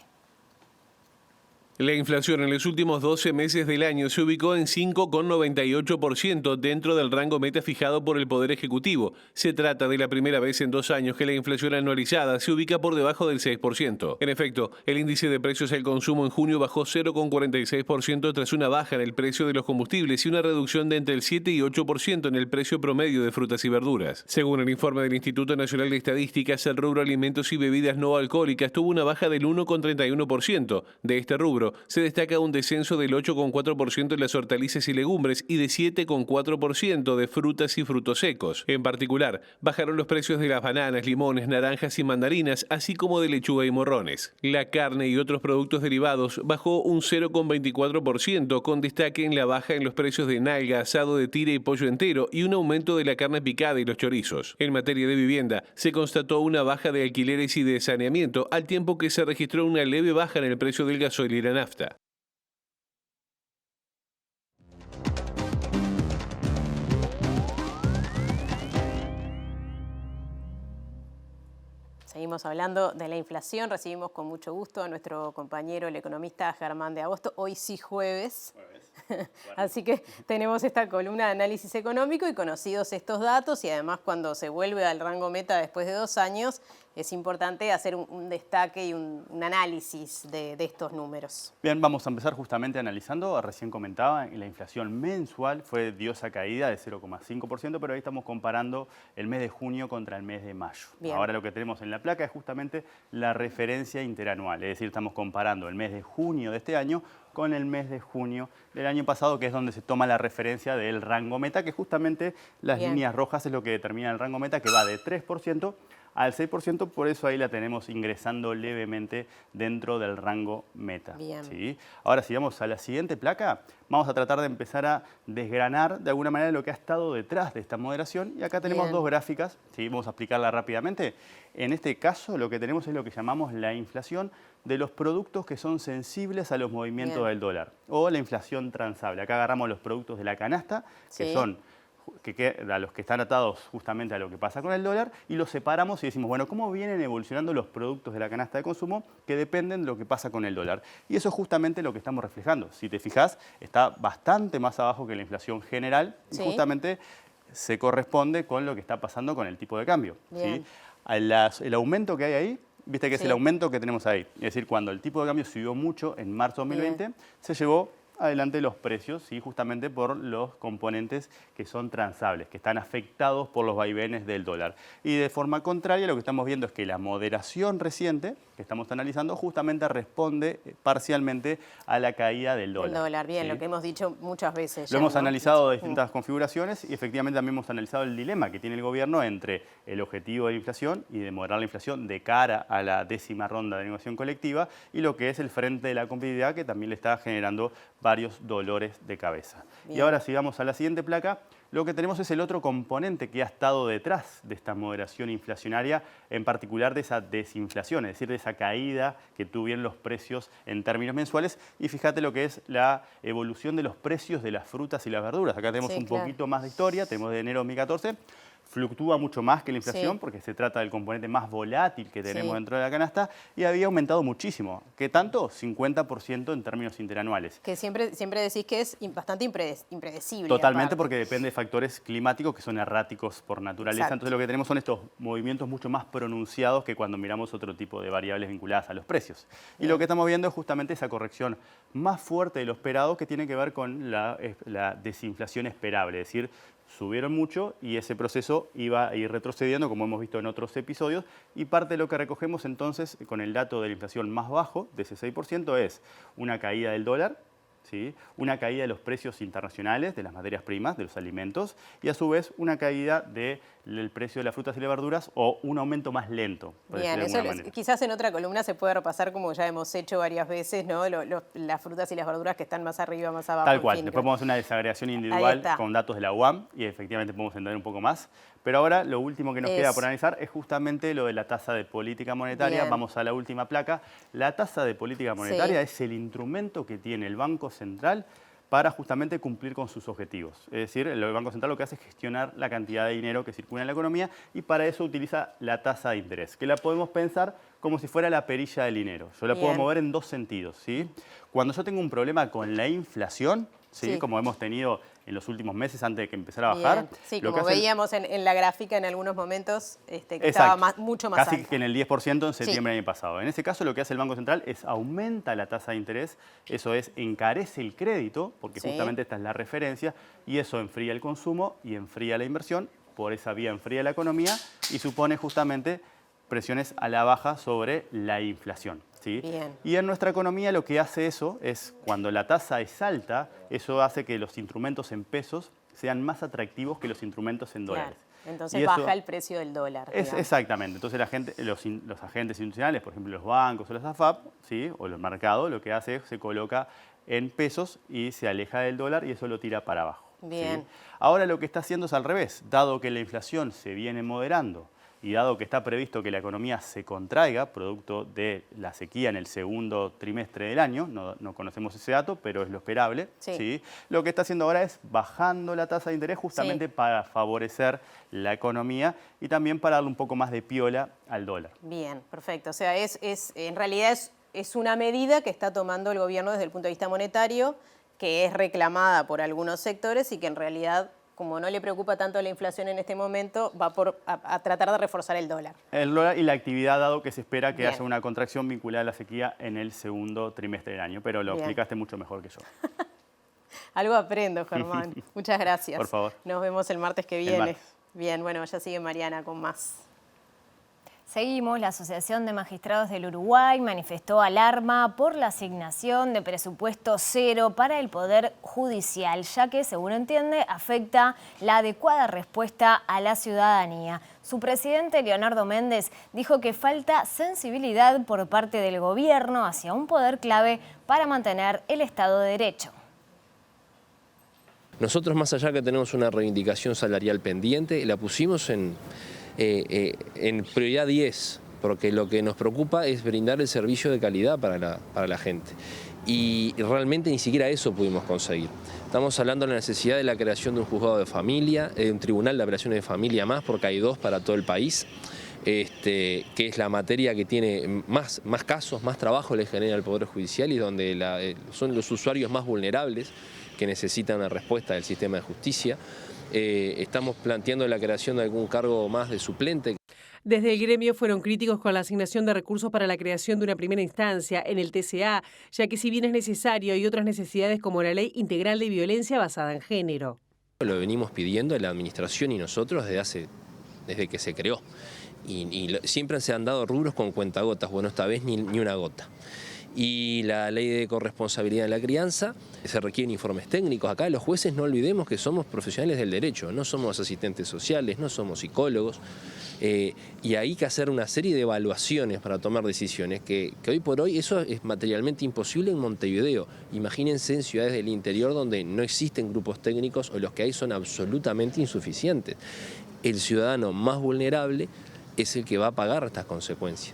La inflación en los últimos 12 meses del año se ubicó en 5,98% dentro del rango meta fijado por el Poder Ejecutivo. Se trata de la primera vez en 2 años que la inflación anualizada se ubica por debajo del 6%. En efecto, el índice de precios al consumo en junio bajó 0,46% tras una baja en el precio de los combustibles y una reducción de entre el 7 y 8% en el precio promedio de frutas y verduras. Según el informe del Instituto Nacional de Estadísticas, el rubro alimentos y bebidas no alcohólicas tuvo una baja del 1,31%. De este rubro se destaca un descenso del 8,4% en las hortalizas y legumbres y de 7,4% de frutas y frutos secos. En particular, bajaron los precios de las bananas, limones, naranjas y mandarinas, así como de lechuga y morrones. La carne y otros productos derivados bajó un 0,24%, con destaque en la baja en los precios de nalga, asado de tira y pollo entero y un aumento de la carne picada y los chorizos. En materia de vivienda, se constató una baja de alquileres y de saneamiento, al tiempo que se registró una leve baja en el precio del gasoil y la nafta. Seguimos hablando de la inflación. Recibimos con mucho gusto a nuestro compañero, el economista Germán de Agosto. Hoy sí jueves. Así que tenemos esta columna de análisis económico y conocidos estos datos, y además cuando se vuelve al rango meta después de 2 años, es importante hacer un destaque y un análisis de estos números. Bien, vamos a empezar justamente analizando, recién comentaba, la inflación mensual fue diosa caída de 0,5%, pero ahí estamos comparando el mes de junio contra el mes de mayo. Bien. Ahora lo que tenemos en la placa es justamente la referencia interanual, es decir, estamos comparando el mes de junio de este año con el mes de junio del año pasado, que es donde se toma la referencia del rango meta, que justamente las líneas rojas es lo que determina el rango meta, que va de 3% al 6%, por eso ahí la tenemos ingresando levemente dentro del rango meta. ¿Sí? Ahora, si vamos a la siguiente placa, vamos a tratar de empezar a desgranar de alguna manera lo que ha estado detrás de esta moderación. Y acá tenemos 2 gráficas, ¿sí? Vamos a explicarla rápidamente. En este caso, lo que tenemos es lo que llamamos la inflación de los productos que son sensibles a los movimientos del dólar, o la inflación transable. Acá agarramos los productos de la canasta, que son a los que están atados justamente a lo que pasa con el dólar, y los separamos y decimos, bueno, ¿cómo vienen evolucionando los productos de la canasta de consumo que dependen de lo que pasa con el dólar? Y eso es justamente lo que estamos reflejando. Si te fijas, está bastante más abajo que la inflación general, y justamente se corresponde con lo que está pasando con el tipo de cambio. ¿Sí? El aumento que hay ahí, viste que es el aumento que tenemos ahí. Es decir, cuando el tipo de cambio subió mucho en marzo de 2020, se llevó adelante los precios, ¿sí? Justamente por los componentes que son transables, que están afectados por los vaivenes del dólar. Y de forma contraria, lo que estamos viendo es que la moderación reciente que estamos analizando justamente responde parcialmente a la caída del dólar. El dólar, bien, lo que hemos dicho muchas veces. Lo hemos analizado de distintas configuraciones y efectivamente también hemos analizado el dilema que tiene el gobierno entre el objetivo de la inflación y de moderar la inflación de cara a la 10ª ronda de negociación colectiva y lo que es el frente de la competitividad, que también le está generando varios dolores de cabeza. Bien. Y ahora, si vamos a la siguiente placa, lo que tenemos es el otro componente que ha estado detrás de esta moderación inflacionaria, en particular de esa desinflación, es decir, de esa caída que tuvieron los precios en términos mensuales. Y fíjate lo que es la evolución de los precios de las frutas y las verduras. Acá tenemos un poquito más de historia, tenemos de enero de 2014. Fluctúa mucho más que la inflación porque se trata del componente más volátil que tenemos dentro de la canasta, y había aumentado muchísimo. ¿Qué tanto? 50% en términos interanuales. Que siempre decís que es bastante impredecible. Totalmente, porque depende de factores climáticos que son erráticos por naturaleza. Exacto. Entonces lo que tenemos son estos movimientos mucho más pronunciados que cuando miramos otro tipo de variables vinculadas a los precios. Y lo que estamos viendo es justamente esa corrección más fuerte de lo esperado, que tiene que ver con la desinflación esperable, es decir, subieron mucho y ese proceso iba a ir retrocediendo, como hemos visto en otros episodios, y parte de lo que recogemos entonces con el dato de la inflación más bajo, de ese 6%, es una caída del dólar, ¿sí? Una caída de los precios internacionales de las materias primas, de los alimentos, y a su vez una caída del precio de las frutas y las verduras, o un aumento más lento. Bien, eso quizás en otra columna se puede repasar, como ya hemos hecho varias veces, ¿no? Las frutas y las verduras que están más arriba, más abajo. Tal cual. Después podemos hacer una desagregación individual con datos de la UAM y efectivamente podemos entender un poco más. Pero ahora lo último que nos queda por analizar es justamente lo de la tasa de política monetaria. Bien. Vamos a la última placa. La tasa de política monetaria es el instrumento que tiene el Banco Central para justamente cumplir con sus objetivos. Es decir, el Banco Central lo que hace es gestionar la cantidad de dinero que circula en la economía y para eso utiliza la tasa de interés, que la podemos pensar como si fuera la perilla del dinero. Yo la puedo mover en dos sentidos, ¿sí? Cuando yo tengo un problema con la inflación, ¿sí? Como hemos tenido en los últimos meses antes de que empezara a bajar. Sí, como veíamos en la gráfica en algunos momentos, que estaba mucho más casi alta. que en el 10% en septiembre del año pasado. En ese caso lo que hace el Banco Central es aumenta la tasa de interés, eso es, encarece el crédito, porque justamente esta es la referencia, y eso enfría el consumo y enfría la inversión, por esa vía enfría la economía y supone justamente presiones a la baja sobre la inflación. ¿Sí? Y en nuestra economía lo que hace eso es, cuando la tasa es alta, eso hace que los instrumentos en pesos sean más atractivos que los instrumentos en dólares. Entonces baja el precio del dólar. Exactamente. Entonces los agentes institucionales, por ejemplo los bancos o los AFAP, ¿sí? O los mercados, lo que hace es se coloca en pesos y se aleja del dólar y eso lo tira para abajo. Bien. ¿Sí? Ahora lo que está haciendo es al revés. Dado que la inflación se viene moderando, y dado que está previsto que la economía se contraiga, producto de la sequía en el segundo trimestre del año, no conocemos ese dato, pero es lo esperable, ¿sí? Lo que está haciendo ahora es bajando la tasa de interés justamente para favorecer la economía y también para darle un poco más de piola al dólar. Bien, perfecto. O sea, en realidad es una medida que está tomando el gobierno desde el punto de vista monetario, que es reclamada por algunos sectores y que en realidad, como no le preocupa tanto la inflación en este momento, va a tratar de reforzar el dólar. El dólar y la actividad, dado que se espera que haya una contracción vinculada a la sequía en el segundo trimestre del año, pero lo explicaste mucho mejor que yo. Algo aprendo, Germán. Muchas gracias. Por favor. Nos vemos el martes que viene. Bien, bueno, ya sigue Mariana con más. Seguimos, la Asociación de Magistrados del Uruguay manifestó alarma por la asignación de presupuesto cero para el Poder Judicial, ya que, según entiende, afecta la adecuada respuesta a la ciudadanía. Su presidente, Leonardo Méndez, dijo que falta sensibilidad por parte del gobierno hacia un poder clave para mantener el Estado de Derecho. Nosotros, más allá que tenemos una reivindicación salarial pendiente, la pusimos en prioridad 10, porque lo que nos preocupa es brindar el servicio de calidad para la gente. Y realmente ni siquiera eso pudimos conseguir. Estamos hablando de la necesidad de la creación de un juzgado de familia, de un tribunal de apelaciones de familia más, porque hay 2 para todo el país, que es la materia que tiene más casos, más trabajo le genera al Poder Judicial y donde son los usuarios más vulnerables que necesitan una respuesta del sistema de justicia. Estamos planteando la creación de algún cargo más de suplente. Desde el gremio fueron críticos con la asignación de recursos para la creación de una primera instancia en el TCA, ya que si bien es necesario, hay otras necesidades como la Ley Integral de Violencia basada en género. Lo venimos pidiendo la administración y nosotros desde que se creó. Y siempre se han dado rubros con cuentagotas, bueno, esta vez ni una gota. Y la ley de corresponsabilidad en la crianza, se requieren informes técnicos. Acá los jueces no olvidemos que somos profesionales del derecho, no somos asistentes sociales, no somos psicólogos, y hay que hacer una serie de evaluaciones para tomar decisiones, que hoy por hoy eso es materialmente imposible en Montevideo. Imagínense en ciudades del interior donde no existen grupos técnicos o los que hay son absolutamente insuficientes. El ciudadano más vulnerable es el que va a pagar estas consecuencias.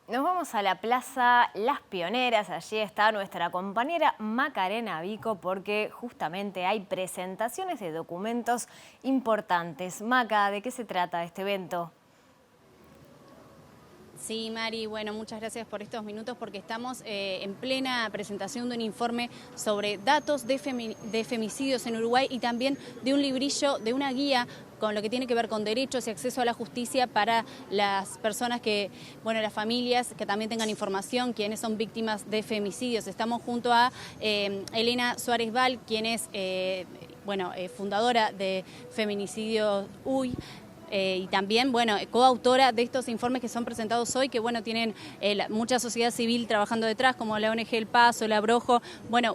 Nos vamos a la Plaza Las Pioneras, allí está nuestra compañera Macarena Vico porque justamente hay presentaciones de documentos importantes. Maca, ¿de qué se trata este evento? Sí, Mari, bueno, muchas gracias por estos minutos porque estamos en plena presentación de un informe sobre datos de femicidios en Uruguay y también de un librillo, de una guía con lo que tiene que ver con derechos y acceso a la justicia para las personas las familias que también tengan información, quienes son víctimas de femicidios. Estamos junto a Elena Suárez Val, quien es fundadora de Feminicidio UY. Y también, coautora de estos informes que son presentados hoy, que, tienen mucha sociedad civil trabajando detrás, como la ONG El Paso, la Brojo.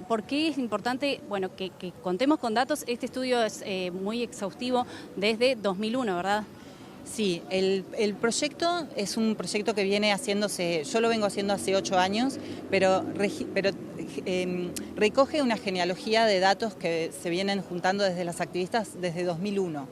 ¿Por qué es importante, que contemos con datos? Este estudio es muy exhaustivo desde 2001, ¿verdad? Sí, el proyecto es un proyecto que viene haciéndose, yo lo vengo haciendo hace 8 años, pero recoge una genealogía de datos que se vienen juntando desde las activistas desde 2001.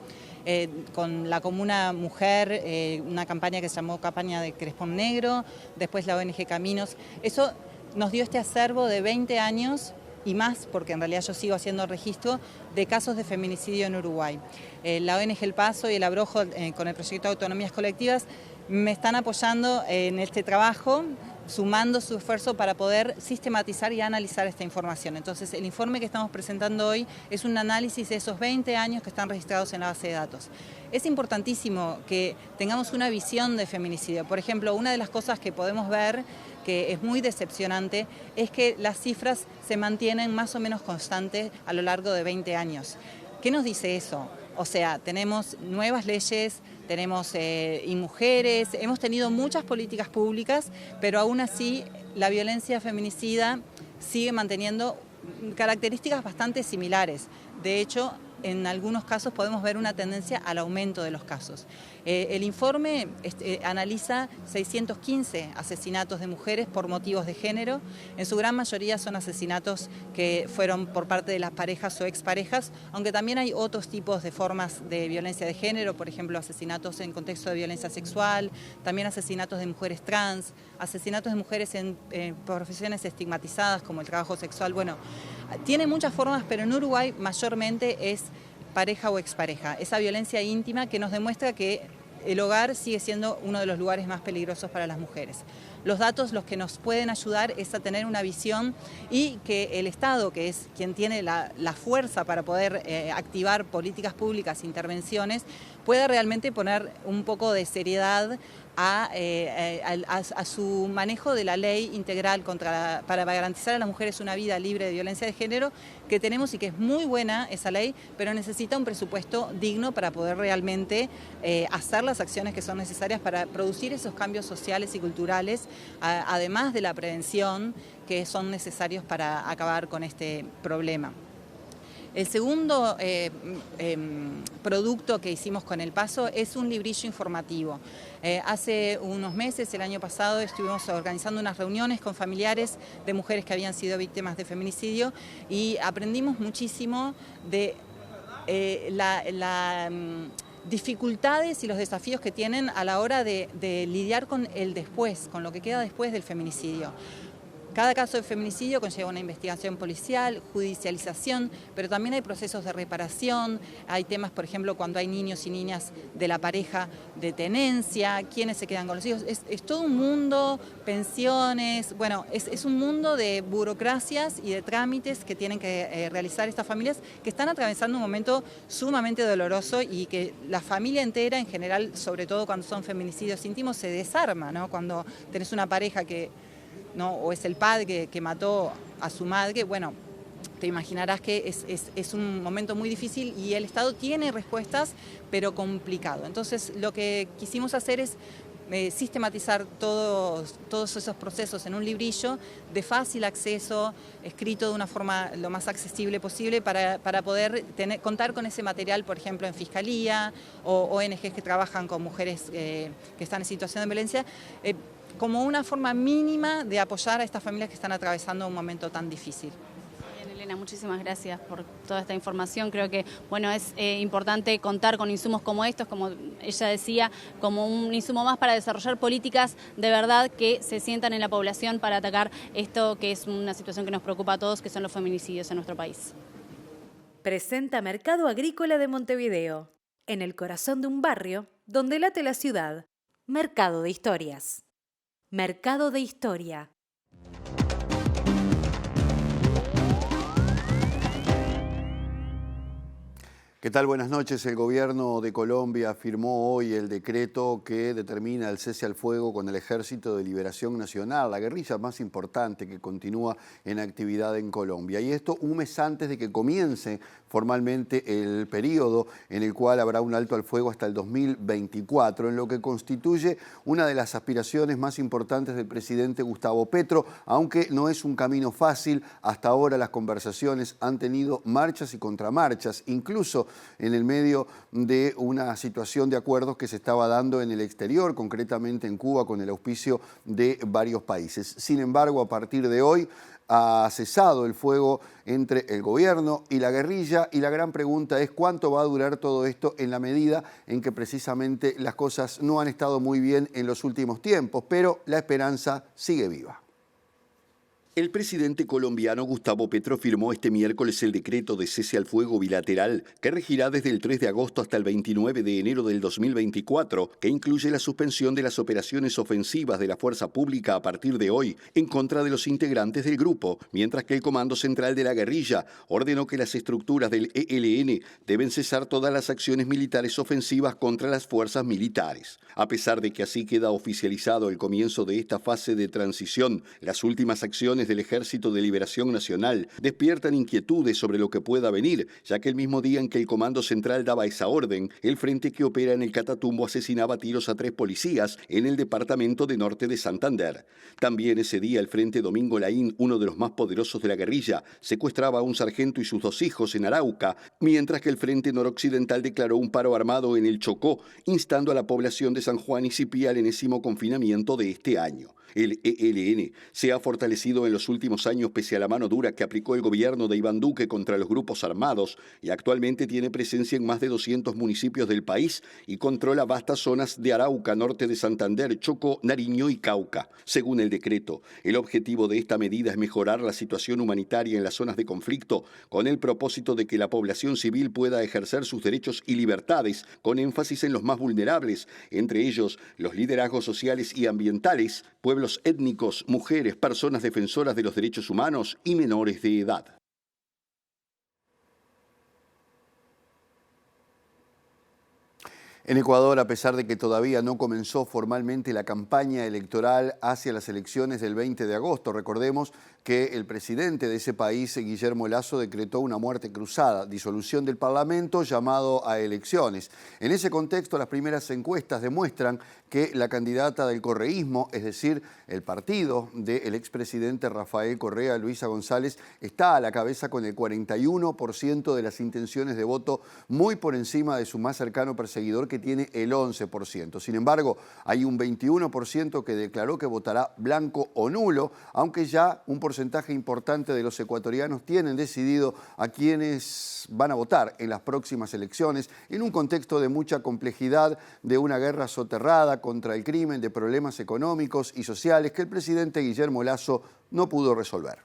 Con la Comuna Mujer, una campaña que se llamó Campaña de Crespón Negro, después la ONG Caminos. Eso nos dio este acervo de 20 años y más, porque en realidad yo sigo haciendo registro de casos de feminicidio en Uruguay. La ONG El Paso y el Abrojo, con el proyecto de Autonomías Colectivas, me están apoyando en este trabajo, sumando su esfuerzo para poder sistematizar y analizar esta información. Entonces, el informe que estamos presentando hoy es un análisis de esos 20 años que están registrados en la base de datos. Es importantísimo que tengamos una visión de feminicidio. Por ejemplo, una de las cosas que podemos ver, que es muy decepcionante, es que las cifras se mantienen más o menos constantes a lo largo de 20 años. ¿Qué nos dice eso? O sea, tenemos nuevas leyes, tenemos y mujeres, hemos tenido muchas políticas públicas, pero aún así la violencia feminicida sigue manteniendo características bastante similares. De hecho, en algunos casos podemos ver una tendencia al aumento de los casos. El informe analiza 615 asesinatos de mujeres por motivos de género. En su gran mayoría son asesinatos que fueron por parte de las parejas o exparejas, aunque también hay otros tipos de formas de violencia de género, por ejemplo, asesinatos en contexto de violencia sexual, también asesinatos de mujeres trans, asesinatos de mujeres en profesiones estigmatizadas como el trabajo sexual. Bueno, tiene muchas formas, pero en Uruguay mayormente es pareja o expareja, esa violencia íntima que nos demuestra que el hogar sigue siendo uno de los lugares más peligrosos para las mujeres. Los datos los que nos pueden ayudar es a tener una visión y que el Estado, que es quien tiene la fuerza para poder activar políticas públicas, intervenciones, pueda realmente poner un poco de seriedad a su manejo de la ley integral para garantizar a las mujeres una vida libre de violencia de género que tenemos y que es muy buena esa ley, pero necesita un presupuesto digno para poder realmente hacer las acciones que son necesarias para producir esos cambios sociales y culturales, además de la prevención que son necesarios para acabar con este problema. El segundo producto que hicimos con El Paso es un librillo informativo. Hace unos meses, el año pasado, estuvimos organizando unas reuniones con familiares de mujeres que habían sido víctimas de feminicidio y aprendimos muchísimo de las dificultades y los desafíos que tienen a la hora de lidiar con el después, con lo que queda después del feminicidio. Cada caso de feminicidio conlleva una investigación policial, judicialización, pero también hay procesos de reparación, hay temas, por ejemplo, cuando hay niños y niñas de la pareja de tenencia, quiénes se quedan con los hijos. Es todo un mundo, pensiones, bueno, es un mundo de burocracias y de trámites que tienen que realizar estas familias que están atravesando un momento sumamente doloroso y que la familia entera, en general, sobre todo cuando son feminicidios íntimos, se desarma, ¿no? Cuando tenés una pareja ¿no? O es el padre que mató a su madre, bueno, te imaginarás que es un momento muy difícil y el Estado tiene respuestas, pero complicado. Entonces, lo que quisimos hacer es sistematizar todos esos procesos en un librillo de fácil acceso, escrito de una forma lo más accesible posible para poder contar con ese material, por ejemplo, en Fiscalía o ONGs que trabajan con mujeres que están en situación de violencia, como una forma mínima de apoyar a estas familias que están atravesando un momento tan difícil. Bien, Elena, muchísimas gracias por toda esta información. Creo que bueno, es importante contar con insumos como estos, como ella decía, como un insumo más para desarrollar políticas de verdad que se sientan en la población para atacar esto que es una situación que nos preocupa a todos, que son los feminicidios en nuestro país. Presenta Mercado Agrícola de Montevideo, en el corazón de un barrio donde late la ciudad. Mercado de Historias. Mercado de Historia. ¿Qué tal? Buenas noches. El gobierno de Colombia firmó hoy el decreto que determina el cese al fuego con el Ejército de Liberación Nacional, la guerrilla más importante que continúa en actividad en Colombia. Y esto un mes antes de que comience formalmente el periodo en el cual habrá un alto al fuego hasta el 2024, en lo que constituye una de las aspiraciones más importantes del presidente Gustavo Petro, aunque no es un camino fácil. Hasta ahora las conversaciones han tenido marchas y contramarchas, incluso en el medio de una situación de acuerdos que se estaba dando en el exterior, concretamente en Cuba, con el auspicio de varios países. Sin embargo, a partir de hoy ha cesado el fuego entre el gobierno y la guerrilla, y la gran pregunta es cuánto va a durar todo esto en la medida en que precisamente las cosas no han estado muy bien en los últimos tiempos, pero la esperanza sigue viva. El presidente colombiano Gustavo Petro firmó este miércoles el decreto de cese al fuego bilateral que regirá desde el 3 de agosto hasta el 29 de enero del 2024, que incluye la suspensión de las operaciones ofensivas de la fuerza pública a partir de hoy en contra de los integrantes del grupo, mientras que el Comando Central de la Guerrilla ordenó que las estructuras del ELN deben cesar todas las acciones militares ofensivas contra las fuerzas militares. A pesar de que así queda oficializado el comienzo de esta fase de transición, las últimas acciones del Ejército de Liberación Nacional despiertan inquietudes sobre lo que pueda venir, ya que el mismo día en que el Comando Central daba esa orden, el frente que opera en el Catatumbo asesinaba a tiros a 3 policías en el departamento de Norte de Santander. También ese día el Frente Domingo Laín, uno de los más poderosos de la guerrilla, secuestraba a un sargento y sus 2 hijos en Arauca, mientras que el Frente Noroccidental declaró un paro armado en el Chocó, instando a la población de San Juan y Cipí al enésimo confinamiento de este año. El ELN se ha fortalecido en los últimos años pese a la mano dura que aplicó el gobierno de Iván Duque contra los grupos armados y actualmente tiene presencia en más de 200 municipios del país y controla vastas zonas de Arauca, Norte de Santander, Chocó, Nariño y Cauca. Según el decreto, el objetivo de esta medida es mejorar la situación humanitaria en las zonas de conflicto con el propósito de que la población civil pueda ejercer sus derechos y libertades con énfasis en los más vulnerables, entre ellos los liderazgos sociales y ambientales, pueblos étnicos, mujeres, personas defensoras de los derechos humanos y menores de edad. En Ecuador, a pesar de que todavía no comenzó formalmente la campaña electoral hacia las elecciones del 20 de agosto, recordemos que el presidente de ese país, Guillermo Lasso, decretó una muerte cruzada, disolución del Parlamento, llamado a elecciones. En ese contexto, las primeras encuestas demuestran que la candidata del correísmo, es decir, el partido del expresidente Rafael Correa, Luisa González, está a la cabeza con el 41% de las intenciones de voto, muy por encima de su más cercano perseguidor, que tiene el 11%. Sin embargo, hay un 21% que declaró que votará blanco o nulo, aunque ya un porcentaje importante de los ecuatorianos tienen decidido a quiénes van a votar en las próximas elecciones, en un contexto de mucha complejidad, de una guerra soterrada contra el crimen, de problemas económicos y sociales que el presidente Guillermo Lasso no pudo resolver.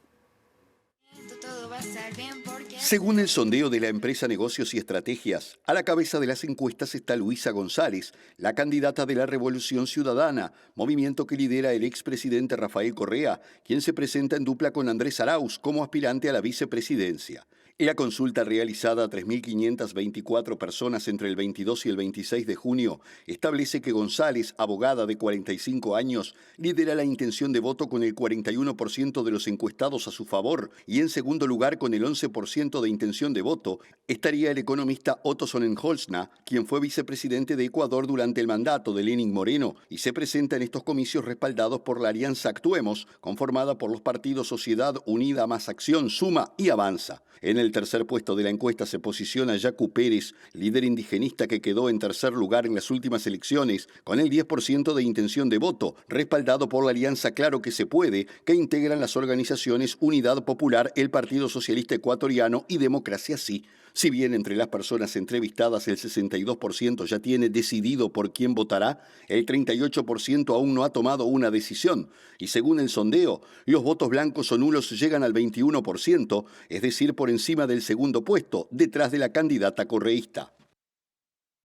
Según el sondeo de la empresa Negocios y Estrategias, a la cabeza de las encuestas está Luisa González, la candidata de la Revolución Ciudadana, movimiento que lidera el expresidente Rafael Correa, quien se presenta en dupla con Andrés Arauz como aspirante a la vicepresidencia. La consulta realizada a 3.524 personas entre el 22 y el 26 de junio establece que González, abogada de 45 años, lidera la intención de voto con el 41% de los encuestados a su favor y en segundo lugar con el 11% de intención de voto estaría el economista Otto Sonnenholzner, quien fue vicepresidente de Ecuador durante el mandato de Lenín Moreno y se presenta en estos comicios respaldados por la Alianza Actuemos, conformada por los partidos Sociedad Unida Más Acción, Suma y Avanza. En el tercer puesto de la encuesta se posiciona Yacu Pérez, líder indigenista que quedó en tercer lugar en las últimas elecciones, con el 10% de intención de voto, respaldado por la alianza Claro que se puede, que integran las organizaciones Unidad Popular, el Partido Socialista Ecuatoriano y Democracia Sí. Si bien entre las personas entrevistadas el 62% ya tiene decidido por quién votará, el 38% aún no ha tomado una decisión. Y según el sondeo, los votos blancos o nulos llegan al 21%, es decir, por encima del segundo puesto, detrás de la candidata correísta.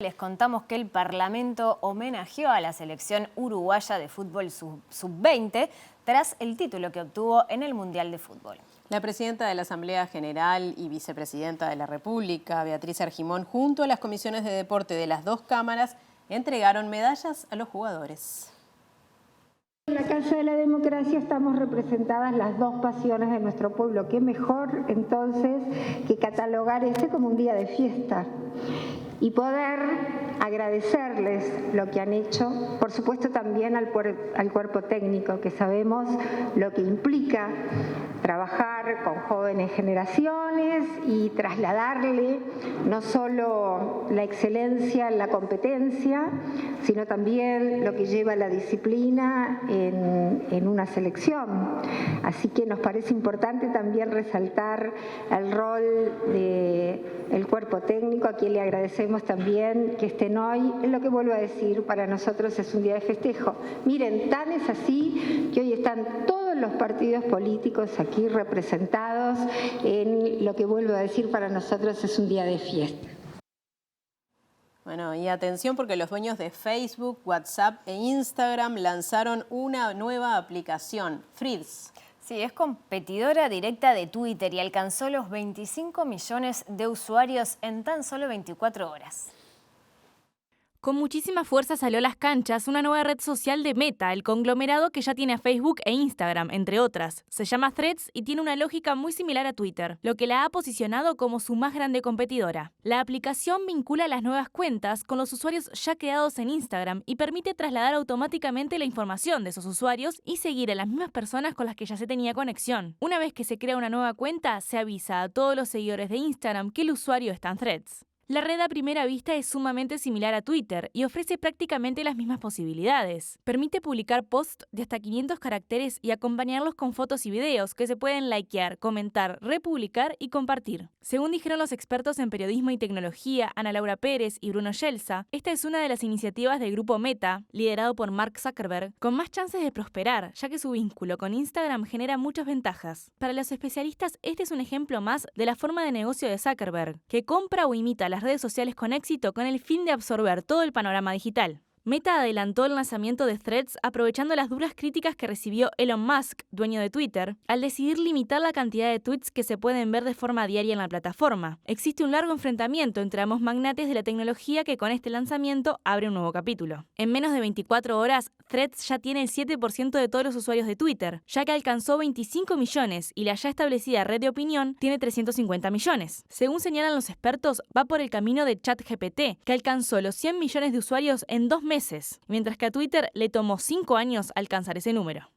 Les contamos que el Parlamento homenajeó a la selección uruguaya de fútbol sub-20 tras el título que obtuvo en el Mundial de Fútbol. La presidenta de la Asamblea General y vicepresidenta de la República, Beatriz Argimón, junto a las comisiones de deporte de las dos cámaras, entregaron medallas a los jugadores. En la Casa de la Democracia estamos representadas las dos pasiones de nuestro pueblo. Qué mejor entonces que catalogar este como un día de fiesta y poder agradecerles lo que han hecho, por supuesto también al cuerpo técnico, que sabemos lo que implica trabajar con jóvenes generaciones y trasladarle no solo la excelencia en la competencia, sino también lo que lleva la disciplina en una selección. Así que nos parece importante también resaltar el rol del cuerpo técnico, a quien le agradecemos también que estén hoy. Es lo que vuelvo a decir, para nosotros es un día de festejo. Miren, tan es así que hoy están todos los partidos políticos aquí representados en lo que vuelvo a decir, para nosotros es un día de fiesta. Bueno, y atención porque los dueños de Facebook, WhatsApp e Instagram lanzaron una nueva aplicación, Threads. Sí, es competidora directa de Twitter y alcanzó los 25 millones de usuarios en tan solo 24 horas. Con muchísima fuerza salió a las canchas una nueva red social de Meta, el conglomerado que ya tiene a Facebook e Instagram, entre otras. Se llama Threads y tiene una lógica muy similar a Twitter, lo que la ha posicionado como su más grande competidora. La aplicación vincula las nuevas cuentas con los usuarios ya creados en Instagram y permite trasladar automáticamente la información de esos usuarios y seguir a las mismas personas con las que ya se tenía conexión. Una vez que se crea una nueva cuenta, se avisa a todos los seguidores de Instagram que el usuario está en Threads. La red a primera vista es sumamente similar a Twitter y ofrece prácticamente las mismas posibilidades. Permite publicar posts de hasta 500 caracteres y acompañarlos con fotos y videos que se pueden likear, comentar, republicar y compartir. Según dijeron los expertos en periodismo y tecnología Ana Laura Pérez y Bruno Schelza, esta es una de las iniciativas del grupo Meta, liderado por Mark Zuckerberg, con más chances de prosperar, ya que su vínculo con Instagram genera muchas ventajas. Para los especialistas, este es un ejemplo más de la forma de negocio de Zuckerberg, que compra o imita las redes sociales con éxito con el fin de absorber todo el panorama digital. Meta adelantó el lanzamiento de Threads aprovechando las duras críticas que recibió Elon Musk, dueño de Twitter, al decidir limitar la cantidad de tweets que se pueden ver de forma diaria en la plataforma. Existe un largo enfrentamiento entre ambos magnates de la tecnología que con este lanzamiento abre un nuevo capítulo. En menos de 24 horas, Threads ya tiene el 7% de todos los usuarios de Twitter, ya que alcanzó 25 millones y la ya establecida red de opinión tiene 350 millones. Según señalan los expertos, va por el camino de ChatGPT, que alcanzó los 100 millones de usuarios en 2 meses, mientras que a Twitter le tomó 5 años alcanzar ese número.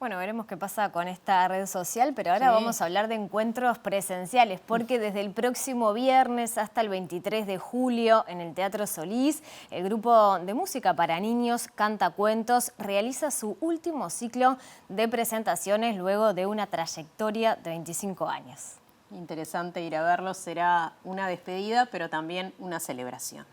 Bueno, veremos qué pasa con esta red social, pero ahora vamos a hablar de encuentros presenciales, porque desde el próximo viernes hasta el 23 de julio en el Teatro Solís, el grupo de música para niños Cantacuentos realiza su último ciclo de presentaciones luego de una trayectoria de 25 años. Interesante ir a verlos, será una despedida, pero también una celebración.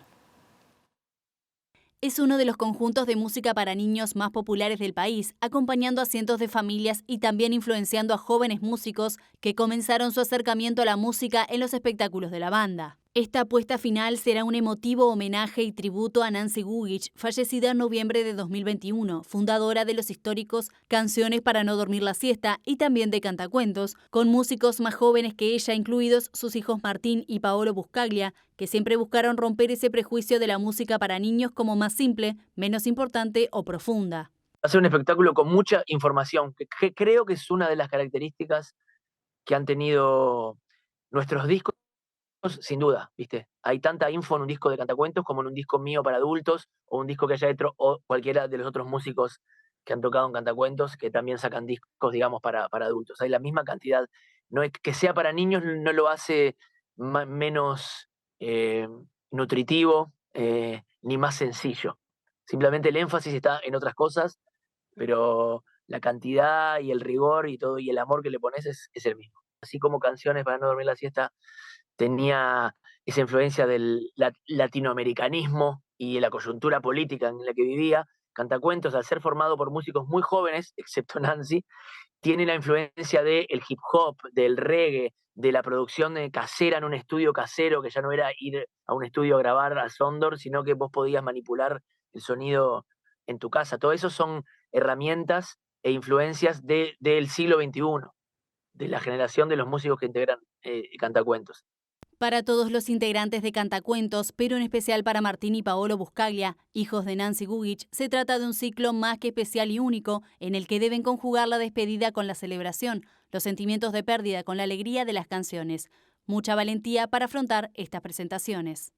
Es uno de los conjuntos de música para niños más populares del país, acompañando a cientos de familias y también influenciando a jóvenes músicos que comenzaron su acercamiento a la música en los espectáculos de la banda. Esta apuesta final será un emotivo homenaje y tributo a Nancy Gugic, fallecida en noviembre de 2021, fundadora de los históricos Canciones para no dormir la siesta y también de Cantacuentos, con músicos más jóvenes que ella, incluidos sus hijos Martín y Paolo Buscaglia, que siempre buscaron romper ese prejuicio de la música para niños como más simple, menos importante o profunda. Va a ser un espectáculo con mucha información, que creo que es una de las características que han tenido nuestros discos. Sin duda, ¿viste? Hay tanta info en un disco de Cantacuentos como en un disco mío para adultos o un disco que haya hecho o cualquiera de los otros músicos que han tocado en Cantacuentos que también sacan discos, digamos, para adultos. Hay la misma cantidad. No es que sea para niños, no lo hace menos nutritivo ni más sencillo. Simplemente el énfasis está en otras cosas, pero la cantidad y el rigor y todo y el amor que le pones es el mismo. Así como Canciones para no dormir la siesta tenía esa influencia del latinoamericanismo y de la coyuntura política en la que vivía, Cantacuentos, al ser formado por músicos muy jóvenes, excepto Nancy, tiene la influencia del hip hop, del reggae, de la producción casera en un estudio casero, que ya no era ir a un estudio a grabar a Sondor, sino que vos podías manipular el sonido en tu casa. Todo eso son herramientas e influencias del siglo XXI, de la generación de los músicos que integran Cantacuentos. Para todos los integrantes de Cantacuentos, pero en especial para Martín y Paolo Buscaglia, hijos de Nancy Gugic, se trata de un ciclo más que especial y único, en el que deben conjugar la despedida con la celebración, los sentimientos de pérdida con la alegría de las canciones. Mucha valentía para afrontar estas presentaciones.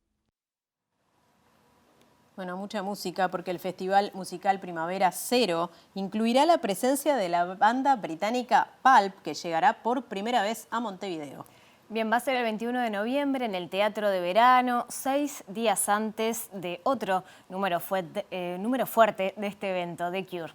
Bueno, mucha música porque el Festival Musical Primavera Cero incluirá la presencia de la banda británica Pulp, que llegará por primera vez a Montevideo. Bien, va a ser el 21 de noviembre en el Teatro de Verano, 6 días antes de otro número fuerte de este evento, The Cure.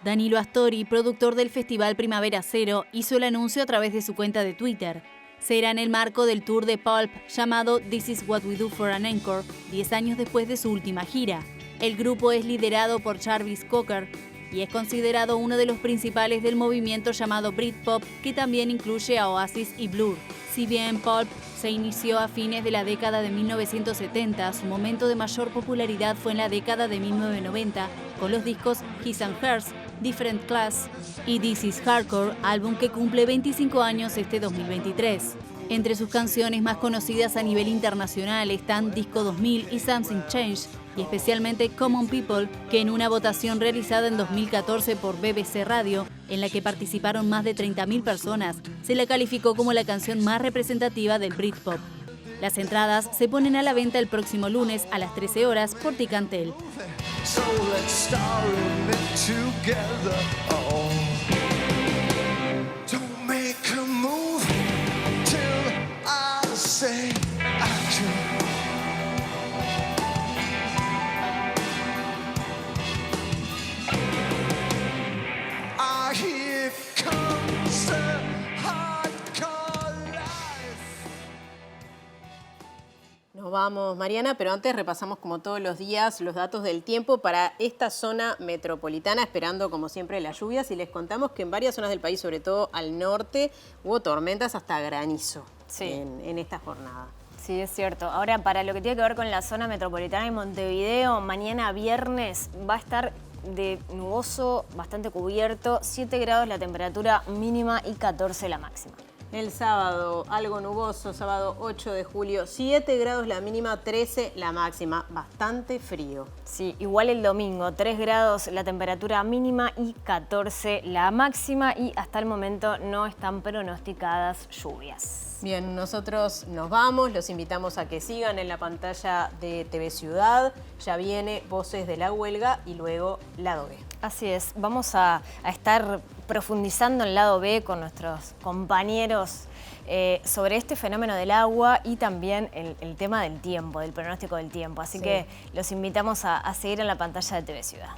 Danilo Astori, productor del Festival Primavera Cero, hizo el anuncio a través de su cuenta de Twitter. Será en el marco del tour de Pulp llamado This Is What We Do for an Encore, 10 años después de su última gira. El grupo es liderado por Jarvis Cocker y es considerado uno de los principales del movimiento llamado Britpop, que también incluye a Oasis y Blur. Si bien Pulp se inició a fines de la década de 1970, su momento de mayor popularidad fue en la década de 1990, con los discos His and Hers, Different Class y This Is Hardcore, álbum que cumple 25 años este 2023. Entre sus canciones más conocidas a nivel internacional están Disco 2000 y Something Changed, y especialmente Common People, que en una votación realizada en 2014 por BBC Radio, en la que participaron más de 30.000 personas, se la calificó como la canción más representativa del Britpop. Las entradas se ponen a la venta el próximo lunes a las 13 horas por Ticantel. So let's start it together. Oh, don't make a move till I say action. Here comes the hardcore life. Nos vamos, Mariana, pero antes repasamos como todos los días los datos del tiempo para esta zona metropolitana, esperando como siempre las lluvias, y les contamos que en varias zonas del país, sobre todo al norte, hubo tormentas hasta granizo en esta jornada. Sí, es cierto. Ahora, para lo que tiene que ver con la zona metropolitana de Montevideo, mañana viernes va a estar de nuboso, bastante cubierto, 7 grados la temperatura mínima y 14 la máxima. El sábado, algo nuboso, sábado 8 de julio, 7 grados la mínima, 13 la máxima, bastante frío. Sí, igual el domingo, 3 grados la temperatura mínima y 14 la máxima, y hasta el momento no están pronosticadas lluvias. Bien, nosotros nos vamos, los invitamos a que sigan en la pantalla de TV Ciudad. Ya viene Voces de la Huelga y luego Lado B. Así es, vamos a estar profundizando en Lado B con nuestros compañeros sobre este fenómeno del agua y también el tema del tiempo, del pronóstico del tiempo. Así que los invitamos a seguir en la pantalla de TV Ciudad.